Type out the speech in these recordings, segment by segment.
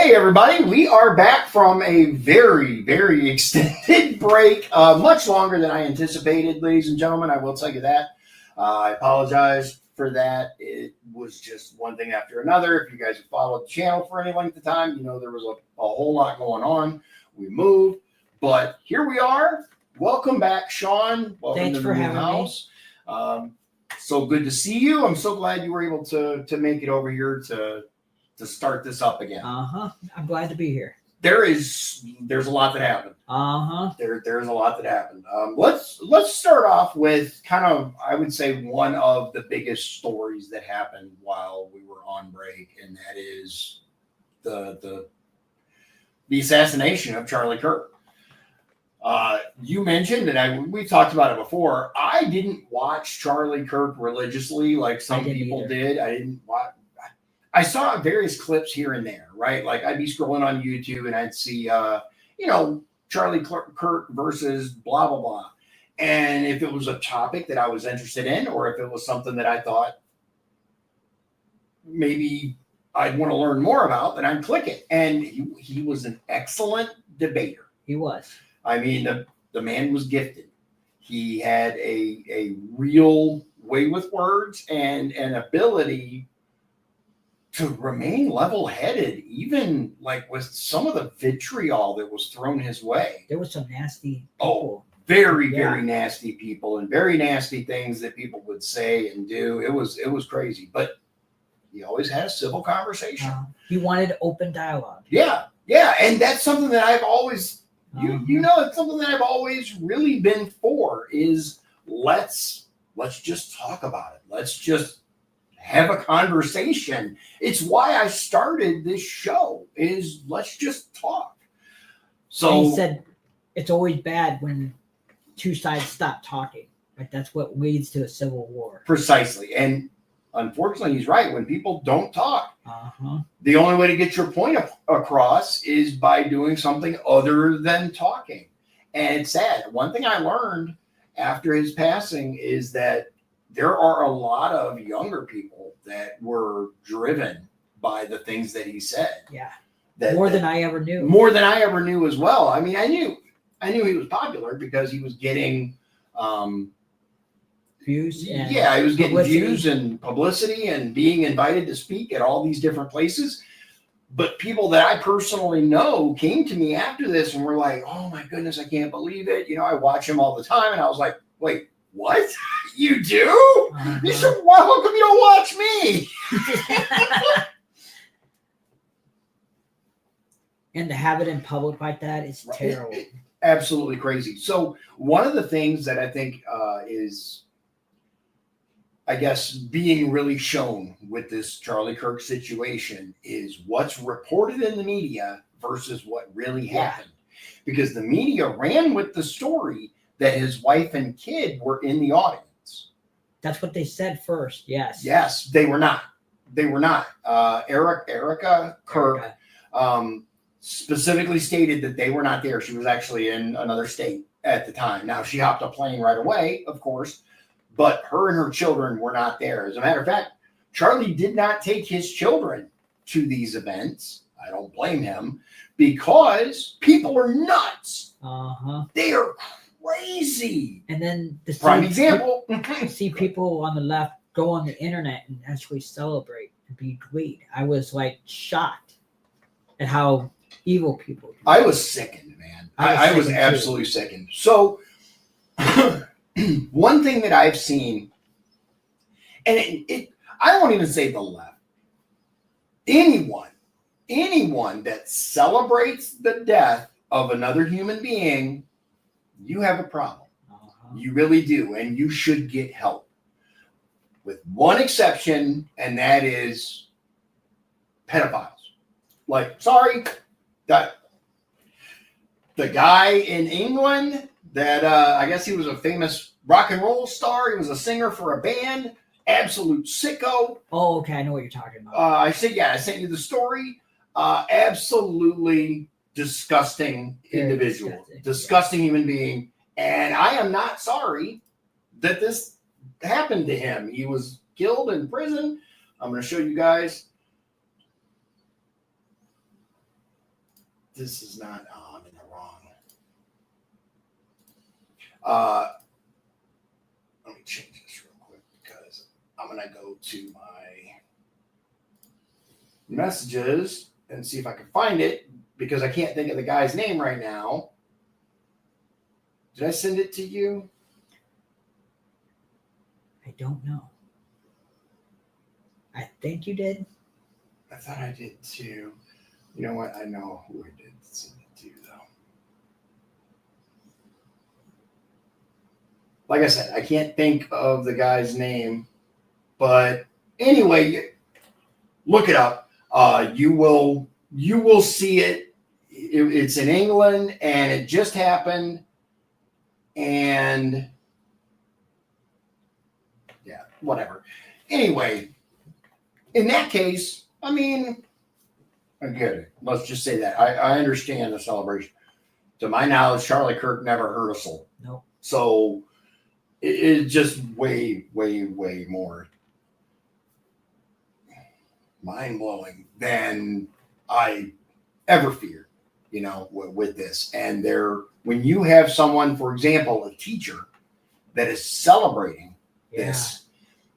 Hey everybody, we are back from a very, very extended break, much longer than I anticipated, ladies and gentlemen. I will tell you that. I apologize for that. It was just one thing after another. If you guys have followed the channel for any length of time, you know there was a whole lot going on. We moved, but here we are. Welcome back, Shawn. Welcome Thanks to for the new having house. So good to see you. I'm so glad you were able to make it over here to start this up again. I'm glad to be here. There's a lot that happened. There's a lot that happened. Let's start off with kind of, I would say, one of the biggest stories that happened while we were on break, and that is the assassination of Charlie Kirk. You mentioned, and we talked about it before. I didn't watch Charlie Kirk religiously like some people did. I didn't watch. I saw various clips here and there, right? Like I'd be scrolling on YouTube and I'd see, Charlie Kirk versus blah, blah, blah. And if it was a topic that I was interested in, or if it was something that I thought maybe I'd want to learn more about, then I'd click it. And he was an excellent debater. He was. I mean, the man was gifted. He had a real way with words and an ability to remain level-headed, even like with some of the vitriol that was thrown his way. There was some nasty people. Very nasty people and very nasty things that people would say and do. It was crazy, but he always had a civil conversation. He wanted open dialogue. Yeah, and that's something that I've always, it's something that I've always really been for. Is let's just talk about it. Let's just have a conversation. It's why I started this show, is let's just talk. So and he said it's always bad when two sides stop talking. Like that's what leads to a civil war. Precisely. And unfortunately, he's right. When people don't talk, the only way to get your point across is by doing something other than talking. And it's sad. One thing I learned after his passing is that there are a lot of younger people that were driven by the things that he said. Yeah. More than I ever knew. More than I ever knew as well. I mean, I knew he was popular because he was getting views. He was getting views and publicity and being invited to speak at all these different places. But people that I personally know came to me after this and were like, "Oh my goodness, I can't believe it." You know, I watch him all the time, and I was like, "Wait, what? You do?" You said, "Well, how come you don't watch me?" And to have it in public like that is terrible. Absolutely crazy. So one of the things that I think is, I guess, being really shown with this Charlie Kirk situation is what's reported in the media versus what really happened. Because the media ran with the story that his wife and kid were in the audience. That's what they said first. Yes. Yes, they were not. They were not. Erica Kirk specifically stated that they were not there. She was actually in another state at the time. Now, she hopped a plane right away, of course, but her and her children were not there. As a matter of fact, Charlie did not take his children to these events. I don't blame him, because people are nuts. They are crazy. And then the prime example, see people on the left go on the internet and actually celebrate and be glee. I was like shocked at how evil people do. I was sickened, man. I was absolutely sickened. So one thing that I've seen, and I won't even say the left, anyone that celebrates the death of another human being, you have a problem. You really do. And you should get help. With one exception, and that is pedophiles. Like, sorry, the guy in England that I guess he was a famous rock and roll star. He was a singer for a band. Absolute sicko. Oh, okay. I know what you're talking about. I sent you the story. Absolutely disgusting individual. Disgusting human being. And I am not sorry that this happened to him. He was killed in prison. I'm going to show you guys. this is not. Oh, I'm in the wrong. Let me change this real quick because I'm gonna go to my messages and see if I can find it because I can't think of the guy's name right now. Did I send it to you? I don't know. I think you did. I thought I did too. You know what? I know who I did send it to, though. Like I said, I can't think of the guy's name, but anyway, look it up. You will see it. It's in England, and it just happened. And yeah, whatever. Anyway, in that case, I mean, I get it. Let's just say that. I understand the celebration. To my knowledge, Charlie Kirk never hurt a soul. No. So it's just way, way, way more mind-blowing than I ever feared, with this. And when you have someone, for example, a teacher that is celebrating this,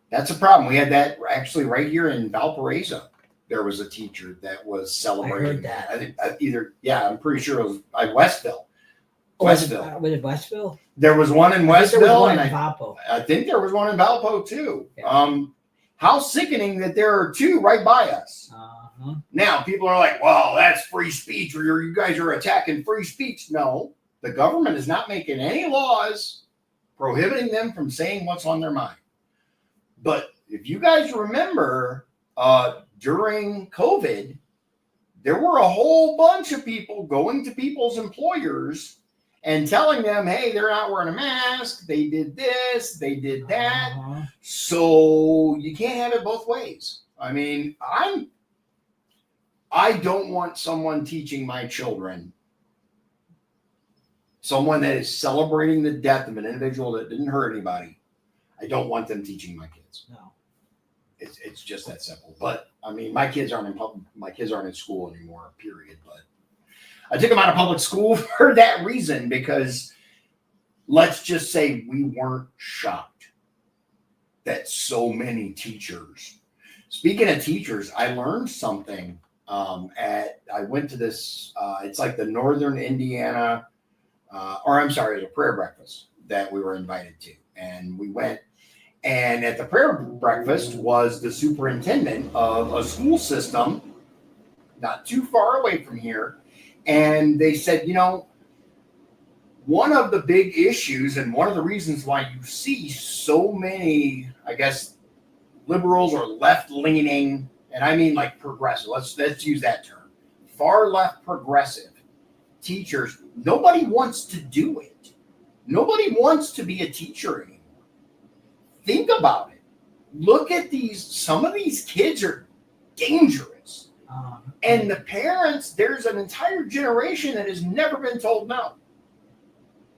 that's a problem. We had that actually right here in Valparaiso. There was a teacher that was celebrating. I heard that. I think I'm pretty sure it was Westville. Was it Westville? There was one in Westville, and Valpo. I think there was one in Valpo too. Yeah. How sickening that there are two right by us. Uh-huh. Now people are like, "Well, that's free speech," or "You guys are attacking free speech." No, the government is not making any laws prohibiting them from saying what's on their mind. But if you guys remember, during COVID, there were a whole bunch of people going to people's employers and telling them, hey, they're not wearing a mask. They did this, they did that. Uh-huh. So you can't have it both ways. I mean, I don't want someone teaching my children, someone that is celebrating the death of an individual that didn't hurt anybody. I don't want them teaching my kids. No. It's just that simple. But I mean, my kids aren't in school anymore, period. But I took them out of public school for that reason, because let's just say we weren't shocked that so many teachers. Speaking of teachers, I learned something I went to this, it's like the Northern Indiana, it was a prayer breakfast that we were invited to. And we went, and at the prayer breakfast was the superintendent of a school system not too far away from here. And they said, one of the big issues and one of the reasons why you see so many, I guess, liberals or left-leaning, and I mean like progressive, let's use that term, far left progressive teachers, nobody wants to do it. Nobody wants to be a teacher anymore. Think about it. Look at some of these kids are dangerous. And the parents, there's an entire generation that has never been told no.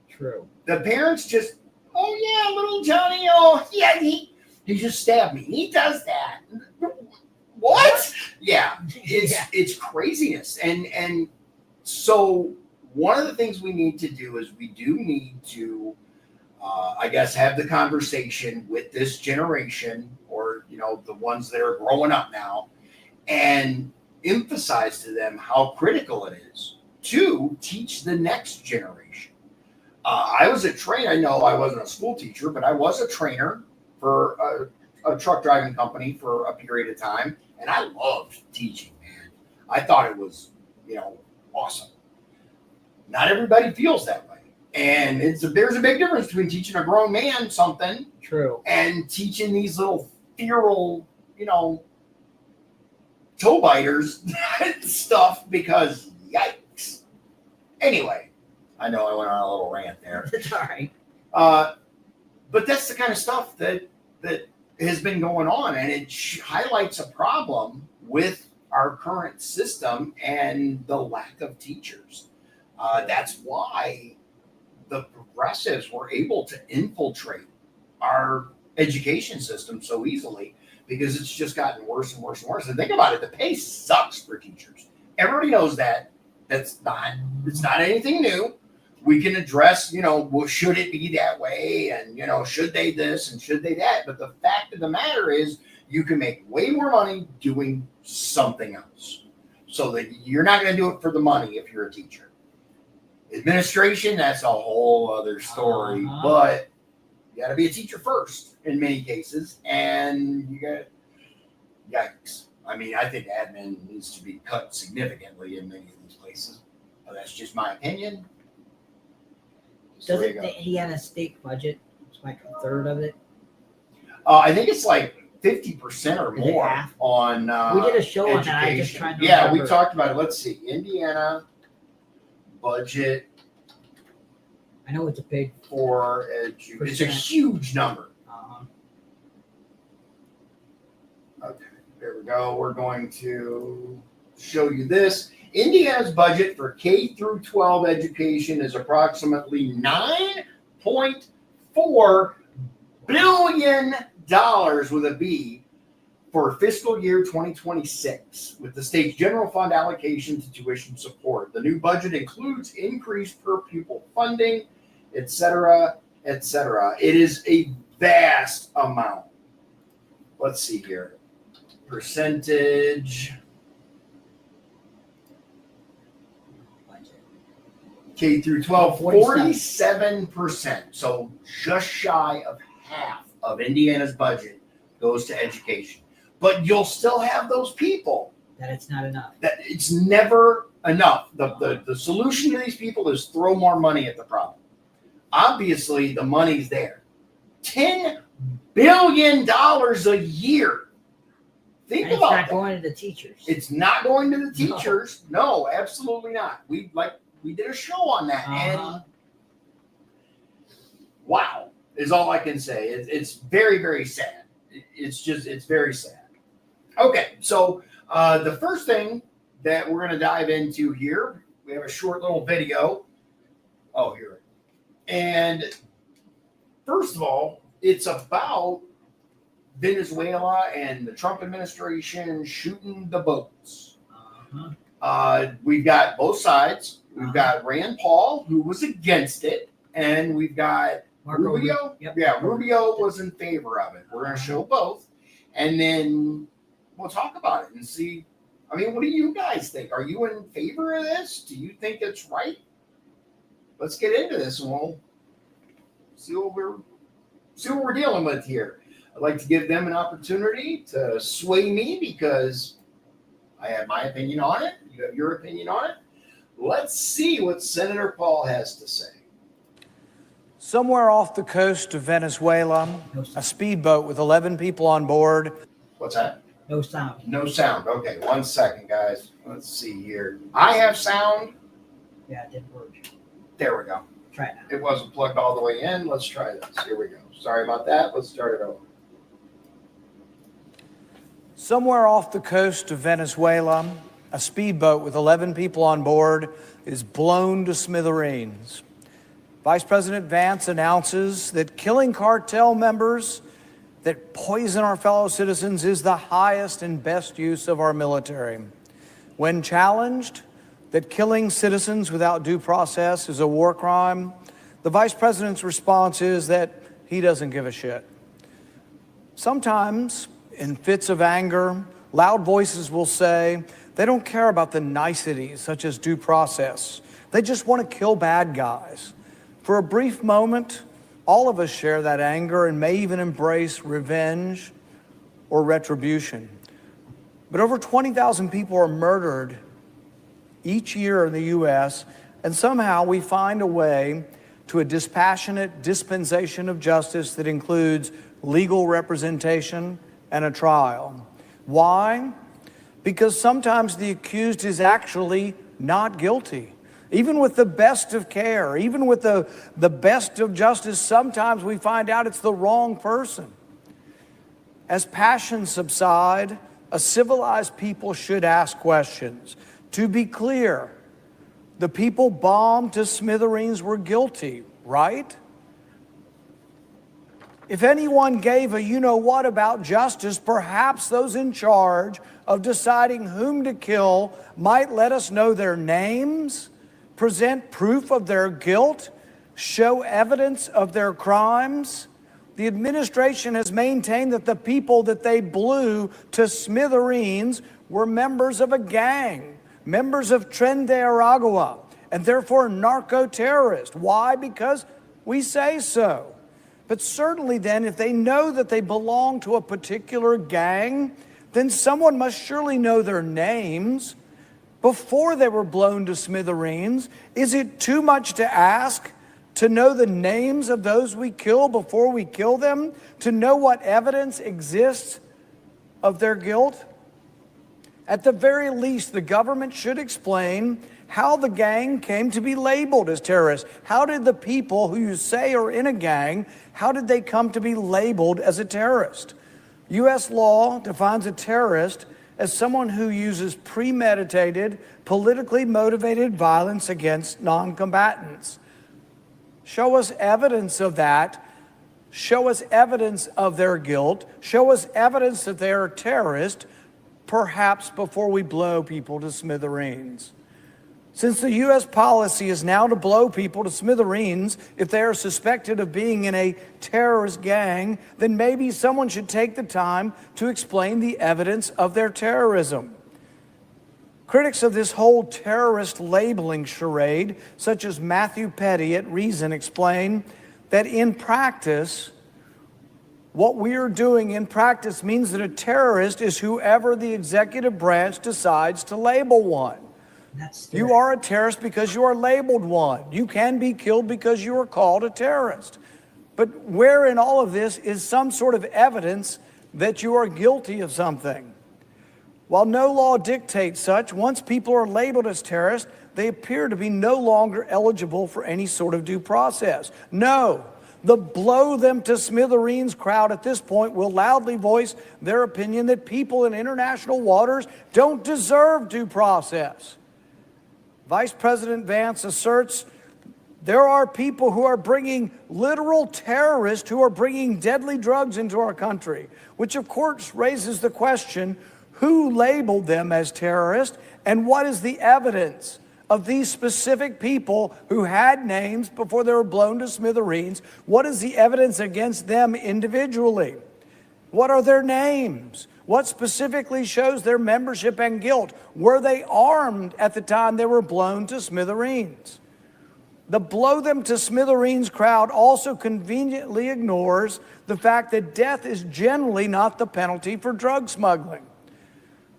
True. The parents just, oh yeah, little Johnny, oh yeah, he just stabbed me. He does that. What? Yeah, it's craziness. And so one of the things we need to do is we do need to, I guess, have the conversation with this generation, or, the ones that are growing up now, and emphasize to them how critical it is to teach the next generation. I was a trainer. I know I wasn't a school teacher, but I was a trainer for a truck driving company for a period of time. And I loved teaching, man. I thought it was, awesome. Not everybody feels that way. And there's a big difference between teaching a grown man something. True. And teaching these little feral, toe biters stuff, because yikes. Anyway, I know I went on a little rant there. It's all right. But that's the kind of stuff that has been going on, and it highlights a problem with our current system and the lack of teachers. That's why the progressives were able to infiltrate our education system so easily, because it's just gotten worse and worse and worse. And think about it, the pay sucks for teachers. Everybody knows that. It's not anything new. We can address, well, should it be that way? And, should they this and should they that? But the fact of the matter is you can make way more money doing something else. So that you're not going to do it for the money if you're a teacher. Administration, that's a whole other story. But you got to be a teacher first in many cases. And yikes. I mean, I think admin needs to be cut significantly in many of these places. But that's just my opinion. Doesn't the Indiana state budget, it's like a third of it? I think it's like 50% or more on we did a show education. on that. I just trying to remember. We talked about it. Let's see. Indiana budget. I know it's a big for education. It's a huge number. Okay, there we go. We're going to show you this. Indiana's budget for K through 12 education is approximately $9.4 billion with a B for fiscal year 2026, with the state's general fund allocation to tuition support. The new budget includes increased per pupil funding, etc., etc. It is a vast amount. Let's see here. Percentage. K through 12, 47%. So just shy of half of Indiana's budget goes to education. But you'll still have those people that it's not enough. That it's never enough. The solution to these people is throw more money at the problem. Obviously, the money's there. $10 billion a year. Think about that. It's not going to the teachers. It's not going to the teachers. No, absolutely not. We did a show on that, and wow is all I can say. It's very, very sad. It's very sad. Okay, so the first thing that we're going to dive into here, we have a short little video. Oh, here. And first of all, it's about Venezuela and the Trump administration shooting the boats. We've got both sides. We've got Rand Paul, who was against it, and we've got Rubio. Yep. Yeah, Rubio was in favor of it. We're going to show both, and then we'll talk about it and see. I mean, what do you guys think? Are you in favor of this? Do you think it's right? Let's get into this, and we'll see what we're dealing with here. I'd like to give them an opportunity to sway me because I have my opinion on it. You have your opinion on it. Let's see what Senator Paul has to say. Somewhere off the coast of Venezuela, a speedboat with 11 people on board. What's that? No sound. No sound. Okay, 1 second, guys. Let's see here. I have sound. Yeah, it didn't work. There we go. Try it now. It wasn't plugged all the way in. Let's try this. Here we go. Sorry about that. Let's start it over. Somewhere off the coast of Venezuela, a speedboat with 11 people on board is blown to smithereens. Vice President Vance announces that killing cartel members that poison our fellow citizens is the highest and best use of our military. When challenged that killing citizens without due process is a war crime, the Vice President's response is that he doesn't give a shit. Sometimes, in fits of anger, loud voices will say they don't care about the niceties such as due process. They just want to kill bad guys. For a brief moment, all of us share that anger and may even embrace revenge or retribution. But over 20,000 people are murdered each year in the U.S., and somehow we find a way to a dispassionate dispensation of justice that includes legal representation and a trial. Why? Because sometimes the accused is actually not guilty. Even with the best of care, even with the best of justice, sometimes we find out it's the wrong person. As passions subside, a civilized people should ask questions. To be clear, the people bombed to smithereens were guilty, right? If anyone gave a you-know-what about justice, perhaps those in charge of deciding whom to kill might let us know their names, present proof of their guilt, show evidence of their crimes. The administration has maintained that the people that they blew to smithereens were members of a gang, members of Tren de Aragua, and therefore narco-terrorists. Why? Because we say so. But certainly then, if they know that they belong to a particular gang, then someone must surely know their names before they were blown to smithereens. Is it too much to ask to know the names of those we kill before we kill them? To know what evidence exists of their guilt? At the very least, the government should explain how the gang came to be labeled as terrorists. How did the people who you say are in a gang, how did they come to be labeled as a terrorist? U.S. law defines a terrorist as someone who uses premeditated, politically motivated violence against non-combatants. Show us evidence of that. Show us evidence of their guilt. Show us evidence that they are terrorists, perhaps before we blow people to smithereens. Since the U.S. policy is now to blow people to smithereens if they are suspected of being in a terrorist gang, then maybe someone should take the time to explain the evidence of their terrorism. Critics of this whole terrorist labeling charade, such as Matthew Petty at Reason, explain that in practice, what we are doing in practice means that a terrorist is whoever the executive branch decides to label one. You are a terrorist because you are labeled one. You can be killed because you are called a terrorist. But where in all of this is some sort of evidence that you are guilty of something? While no law dictates such, once people are labeled as terrorists, they appear to be no longer eligible for any sort of due process. No, the blow them to smithereens crowd at this point will loudly voice their opinion that people in international waters don't deserve due process. Vice President Vance asserts there are people who are bringing literal terrorists who are bringing deadly drugs into our country, which of course raises the question, who labeled them as terrorists and what is the evidence of these specific people who had names before they were blown to smithereens? What is the evidence against them individually? What are their names? What specifically shows their membership and guilt? Were they armed at the time they were blown to smithereens? The blow them to smithereens crowd also conveniently ignores the fact that death is generally not the penalty for drug smuggling.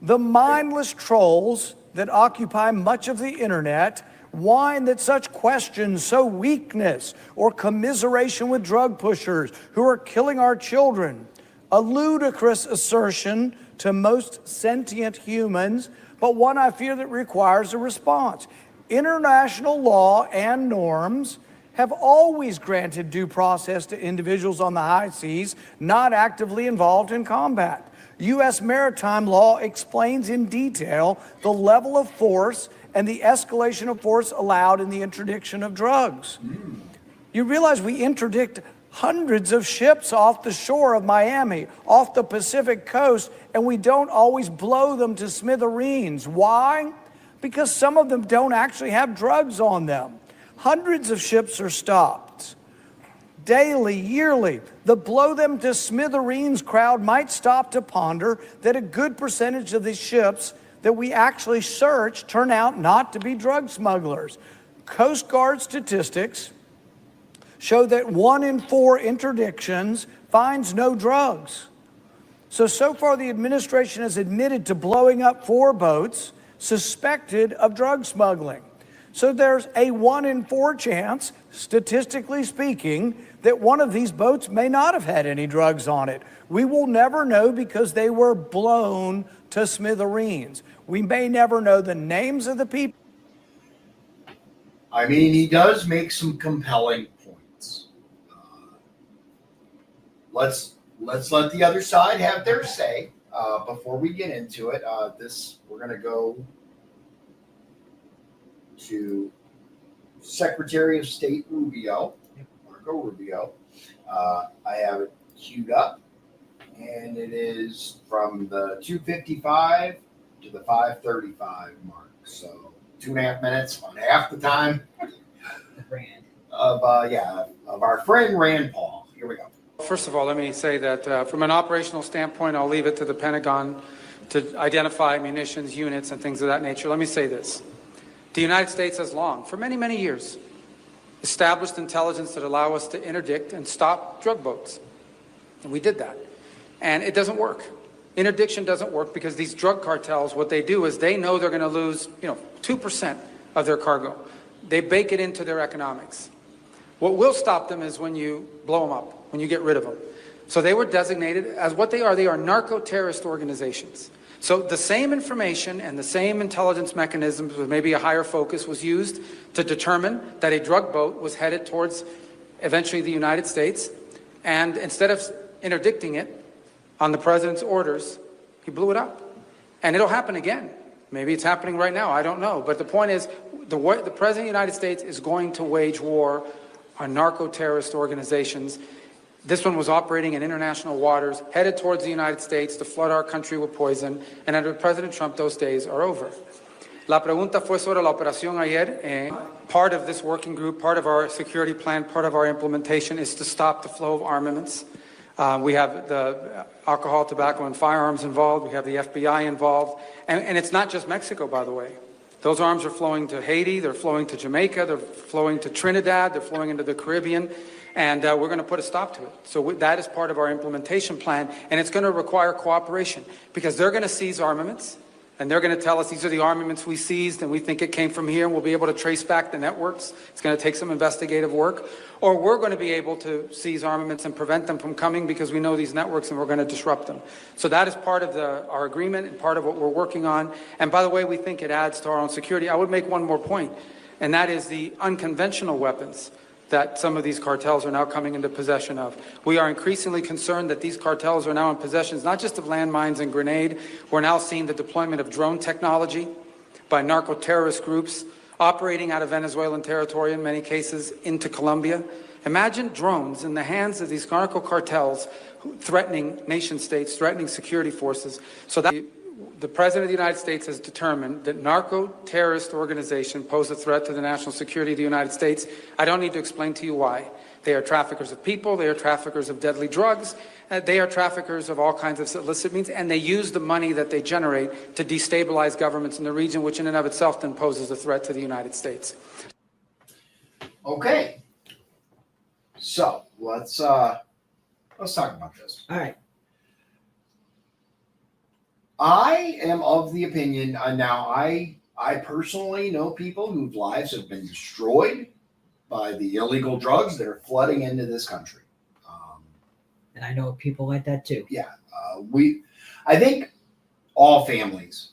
The mindless trolls that occupy much of the internet whine that such questions sow weakness or commiseration with drug pushers who are killing our children. A ludicrous assertion to most sentient humans, but one I fear that requires a response. International law and norms have always granted due process to individuals on the high seas not actively involved in combat. U.S. maritime law explains in detail the level of force and the escalation of force allowed in the interdiction of drugs. You realize we interdict hundreds of ships off the shore of Miami, off the Pacific coast, and we don't always blow them to smithereens. Why? Because some of them don't actually have drugs on them. Hundreds of ships are stopped daily, yearly. The blow them to smithereens crowd might stop to ponder that a good percentage of these ships that we actually search turn out not to be drug smugglers. Coast Guard statistics show that 1 in 4 interdictions finds no drugs. So far the administration has admitted to blowing up 4 boats suspected of drug smuggling. So there's a 1 in 4 chance, statistically speaking, that one of these boats may not have had any drugs on it. We will never know because they were blown to smithereens. We may never know the names of the people. I mean, he does make some compelling points. Let's let the other side have their say before we get into it. We're going to go to Secretary of State Rubio. We're Marco Rubio. I have it queued up, and it is from the 2:55 to the 5:35 mark. So 2.5 minutes on half the time of our friend Rand Paul. Here we go. First of all, let me say that from an operational standpoint, I'll leave it to the Pentagon to identify munitions, units, and things of that nature. Let me say this. The United States has long, for many, many years, established intelligence that allow us to interdict and stop drug boats. And we did that. And it doesn't work. Interdiction doesn't work because these drug cartels, what they do is they know they're going to lose, 2% of their cargo. They bake it into their economics. What will stop them is when you blow them up, when you get rid of them. So they were designated as what they are narco-terrorist organizations. So the same information and the same intelligence mechanisms with maybe a higher focus was used to determine that a drug boat was headed towards eventually the United States. And instead of interdicting it on the president's orders, he blew it up. And it'll happen again. Maybe it's happening right now. I don't know. But the point is, the president of the United States is going to wage war on narco-terrorist organizations. This one was operating in international waters, headed towards the United States to flood our country with poison. And under President Trump, those days are over. La pregunta fue sobre la operación ayer. Part of this working group, part of our security plan, part of our implementation is to stop the flow of armaments. We have the alcohol, tobacco, and firearms involved. We have the FBI involved. And it's not just Mexico, by the way. Those arms are flowing to Haiti, they're flowing to Jamaica, they're flowing to Trinidad, they're flowing into the Caribbean, and we're going to put a stop to it. So that is part of our implementation plan, and it's going to require cooperation because they're going to seize armaments, and they're going to tell us these are the armaments we seized, and we think it came from here, and we'll be able to trace back the networks. It's going to take some investigative work. Or we're going to be able to seize armaments and prevent them from coming because we know these networks and we're going to disrupt them. So that is part of our agreement and part of what we're working on. And by the way, we think it adds to our own security. I would make one more point, and that is the unconventional weapons that some of these cartels are now coming into possession of. We are increasingly concerned that these cartels are now in possession not just of landmines and grenade. We're now seeing the deployment of drone technology by narco-terrorist groups operating out of Venezuelan territory in many cases into Colombia. Imagine drones in the hands of these narco cartels threatening nation states, threatening security forces. So that the President of the United States has determined that narco-terrorist organizations pose a threat to the national security of the United States. I don't need to explain to you why. They are traffickers of people, they are traffickers of deadly drugs, they are traffickers of all kinds of illicit means, and they use the money that they generate to destabilize governments in the region, which in and of itself then poses a threat to the United States. Okay. So let's talk about this. All right. I am of the opinion, now I personally know people whose lives have been destroyed by the illegal drugs that are flooding into this country. And I know people like that too. Yeah. I think all families,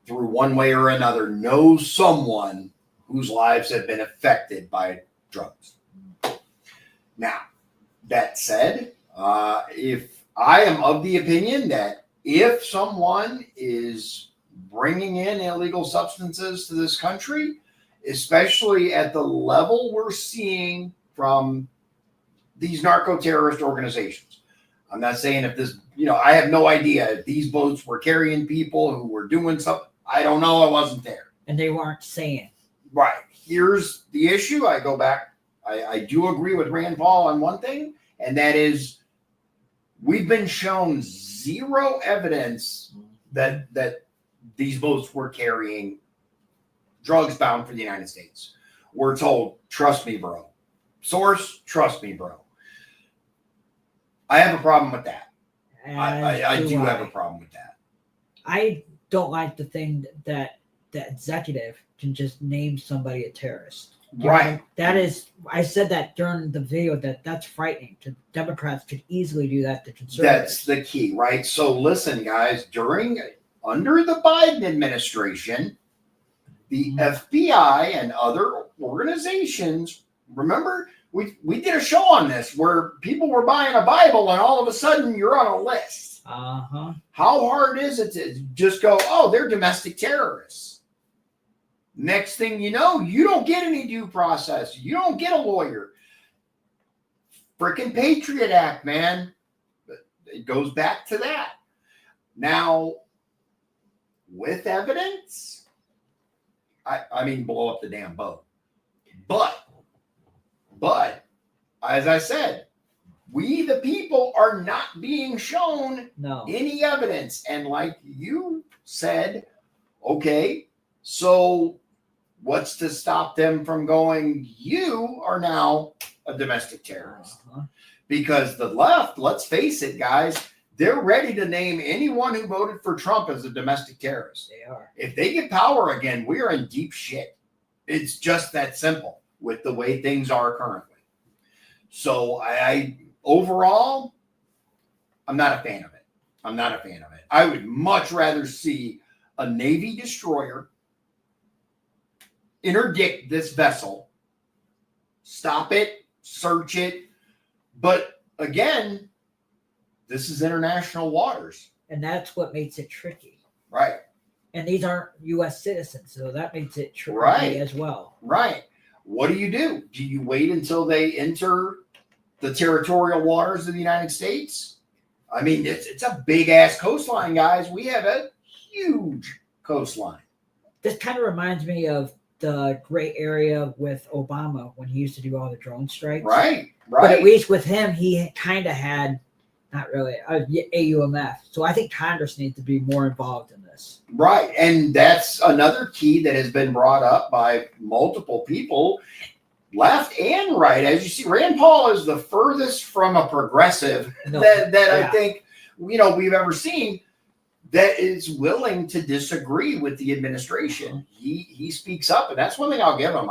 through one way or another, know someone whose lives have been affected by drugs. Now, that said, if I am of the opinion that if someone is bringing in illegal substances to this country, especially at the level we're seeing from these narco-terrorist organizations, I'm not saying if this, I have no idea if these boats were carrying people who were doing something. I don't know. I wasn't there. And they weren't saying. Right. Here's the issue. I go back. I do agree with Rand Paul on one thing, and that is we've been shown zero evidence that these boats were carrying drugs bound for the United States. We're told, trust me, bro. Source, trust me, bro. I have a problem with that. I do have a problem with that. I don't like the thing that the executive can just name somebody a terrorist. Right. That is, I said that during the video that's frightening. Democrats could easily do that to conservatives. That's the key, right? So listen, guys, under the Biden administration, the FBI and other organizations, remember, we did a show on this where people were buying a Bible and all of a sudden you're on a list. Uh-huh. How hard is it to just go, oh, they're domestic terrorists? Next thing you know, you don't get any due process. You don't get a lawyer. Freaking Patriot Act, man. It goes back to that. Now, with evidence, I mean, blow up the damn boat. But, as I said, we, the people, are not being shown No. any evidence. And like you said, okay, so what's to stop them from going, you are now a domestic terrorist? Because the left, let's face it, guys, they're ready to name anyone who voted for Trump as a domestic terrorist. They are. If they get power again, we are in deep shit. It's just that simple with the way things are currently. So I overall, I'm not a fan of it. I'm not a fan of it. I would much rather see a Navy destroyer interdict this vessel, stop it, search it. But again, this is international waters. And that's what makes it tricky. Right. And these aren't U.S. citizens, so that makes it tricky Right. as well. Right. What do? Do you wait until they enter the territorial waters of the United States? I mean, it's a big ass coastline, guys. We have a huge coastline. This kind of reminds me of the gray area with Obama when he used to do all the drone strikes. Right. But at Right. least with him, he kind of had, not really, AUMF. So I think Congress needs to be more involved in this. Right. And that's another key that has been brought up by multiple people, left and right. As you see, Rand Paul is the furthest from a progressive No, that yeah. I think, we've ever seen that is willing to disagree with the administration. He speaks up, and that's one thing I'll give him.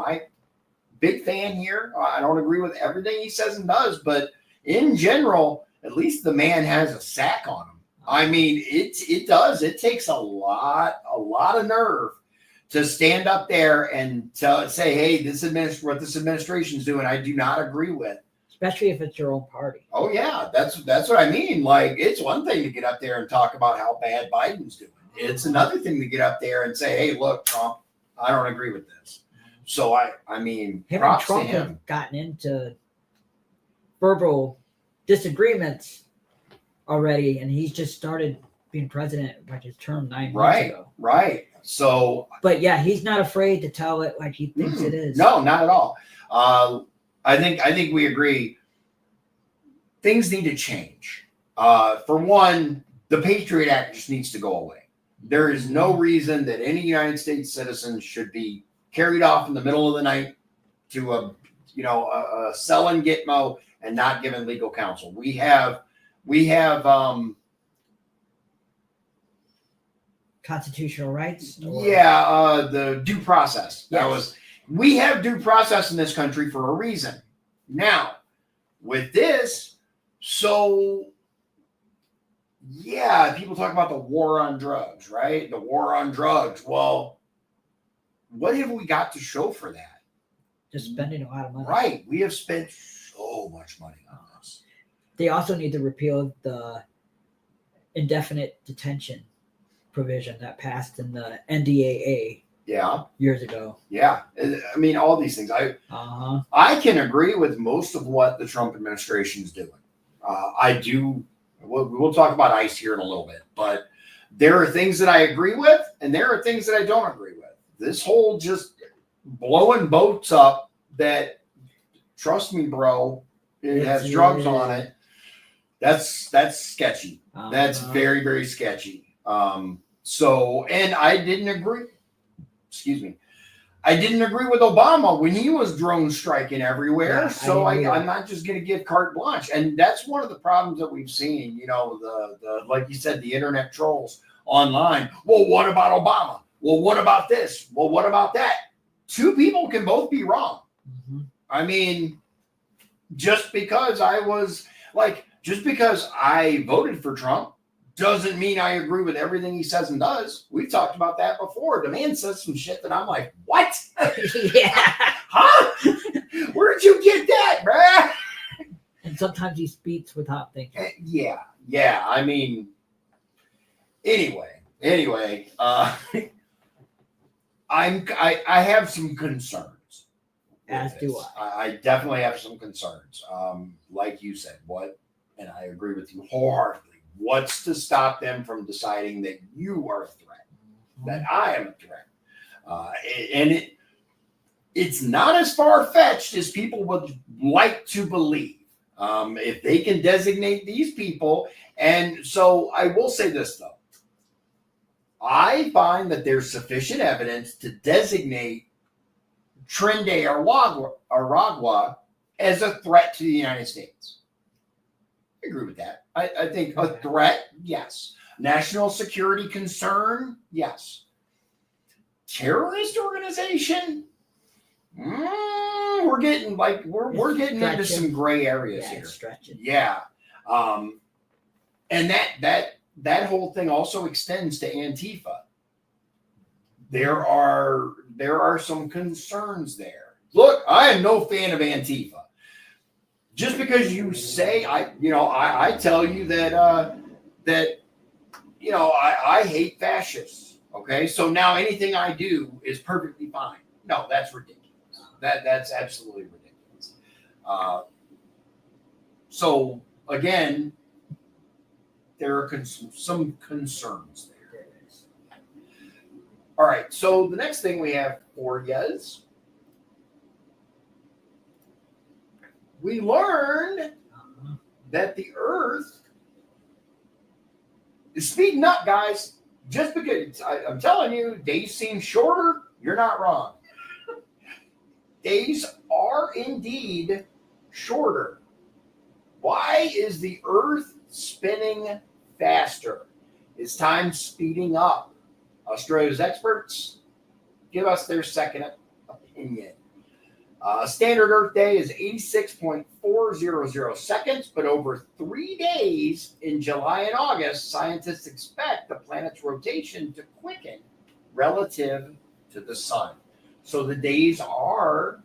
Big fan here. I don't agree with everything he says and does, but in general, at least the man has a sack on him. I mean, it does. It takes a lot of nerve to stand up there and say, hey, what this administration's doing, I do not agree with. Especially if it's your own party. Oh yeah, that's what I mean. Like, it's one thing to get up there and talk about how bad Biden's doing. It's another thing to get up there and say, hey, look, Trump, I don't agree with this. So I mean, Him and props Trump to him. have gotten into verbal disagreements already, and he's just started being president like his term 9 months ago. Right. So, But yeah, he's not afraid to tell it like he thinks it is. no, not at all. I think we agree. Things need to change. For one, the Patriot Act just needs to go away. There is no reason that any United States citizen should be carried off in the middle of the night to a cell in Gitmo and not given legal counsel. We have Constitutional rights? Or- the due process. Yes. We have due process in this country for a reason. Now, with this, so yeah, people talk about the war on drugs, right? The war on drugs. Well, what have we got to show for that? Just spending a lot of money. Right. We have spent so much money on this. They also need to repeal the indefinite detention provision that passed in the NDAA Yeah. years ago. Yeah. I mean, all these things. I can agree with most of what the Trump administration is doing. I do. We'll talk about ICE here in a little bit, but there are things that I agree with, and there are things that I don't agree with. This whole just blowing boats up that, trust me, bro, it has drugs on it. That's sketchy. That's very, very sketchy. So, and I didn't agree. Excuse me. I didn't agree with Obama when he was drone striking everywhere. Yeah, So I I'm not just going to give carte blanche. And that's one of the problems that we've seen, the like you said, the internet trolls online. Well, what about Obama? Well, what about this? Well, what about that? Two people can both be wrong. Mm-hmm. I mean, just because I voted for Trump doesn't mean I agree with everything he says and does. We've talked about that before. The man says some shit that I'm like, what? Yeah. Huh? Where'd you get that, bruh? And sometimes he speaks without thinking. Yeah. I mean, anyway, I have some concerns. As do this. I definitely have some concerns. Like you said, and I agree with you wholeheartedly. What's to stop them from deciding that you are a threat, that I am a threat? And it's not as far-fetched as people would like to believe. If they can designate these people, and so I will say this though, I find that there's sufficient evidence to designate Trinidad Aragua as a threat to the United States. I agree with that. I think a threat, yes. National security concern, yes. Terrorist organization, we're getting we're getting into some gray areas here. Stretching. Yeah, and that whole thing also extends to Antifa. There are some concerns there. Look, I am no fan of Antifa. Just because you say I tell you that I hate fascists. Okay, so now anything I do is perfectly fine. No, that's ridiculous. That's absolutely ridiculous. So again, there are some concerns there. All right, so the next thing we have for you is we learned that the Earth is speeding up, guys. Just because I'm telling you, days seem shorter, you're not wrong. Days are indeed shorter. Why is the Earth spinning faster? Is time speeding up? Australia's experts give us their second opinion. Standard Earth day is 86.400 seconds, but over 3 days in July and August, scientists expect the planet's rotation to quicken relative to the sun. So the days are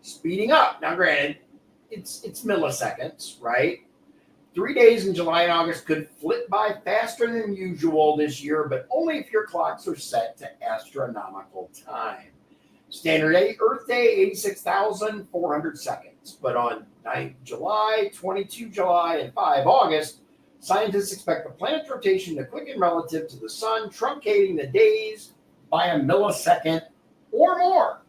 speeding up. Now, granted, it's milliseconds, right? 3 days in July and August could flit by faster than usual this year, but only if your clocks are set to astronomical time. Standard Earth Day, 86,400 seconds. But on 9th July, 22 July, and 5 August, scientists expect the planet's rotation to quicken relative to the sun, truncating the days by a millisecond or more.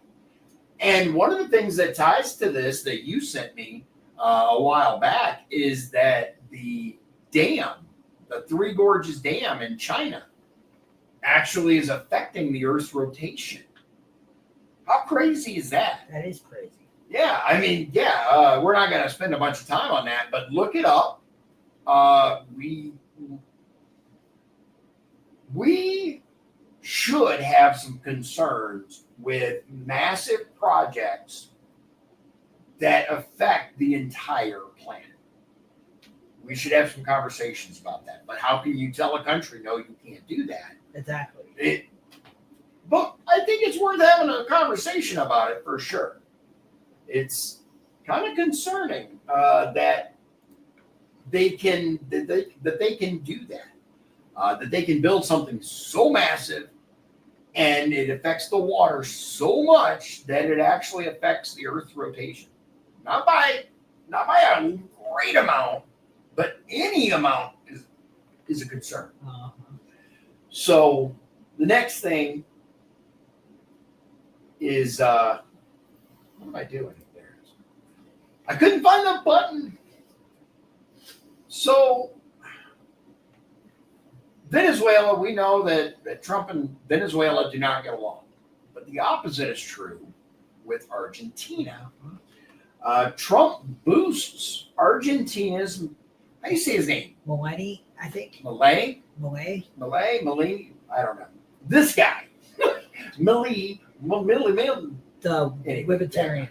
And one of the things that ties to this that you sent me a while back is that the dam, the Three Gorges Dam in China, actually is affecting the Earth's rotation. How crazy is that? That is crazy. Yeah, I mean, we're not going to spend a bunch of time on that, but look it up. We should have some concerns with massive projects that affect the entire planet. We should have some conversations about that. But how can you tell a country, no, you can't do that? Exactly. But I think it's worth having a conversation about it for sure. It's kind of concerning that they can do that. That they can build something so massive and it affects the water so much that it actually affects the Earth's rotation. Not by a great amount, but any amount is a concern. Uh-huh. So the next thing is what am I doing there? I couldn't find the button. So Venezuela, we know that Trump and Venezuela do not get along. But the opposite is true with Argentina. Trump boosts Argentina's, how do you say his name? Milei, I think. Milei, I don't know. This guy. Milei. The Anyway, libertarian.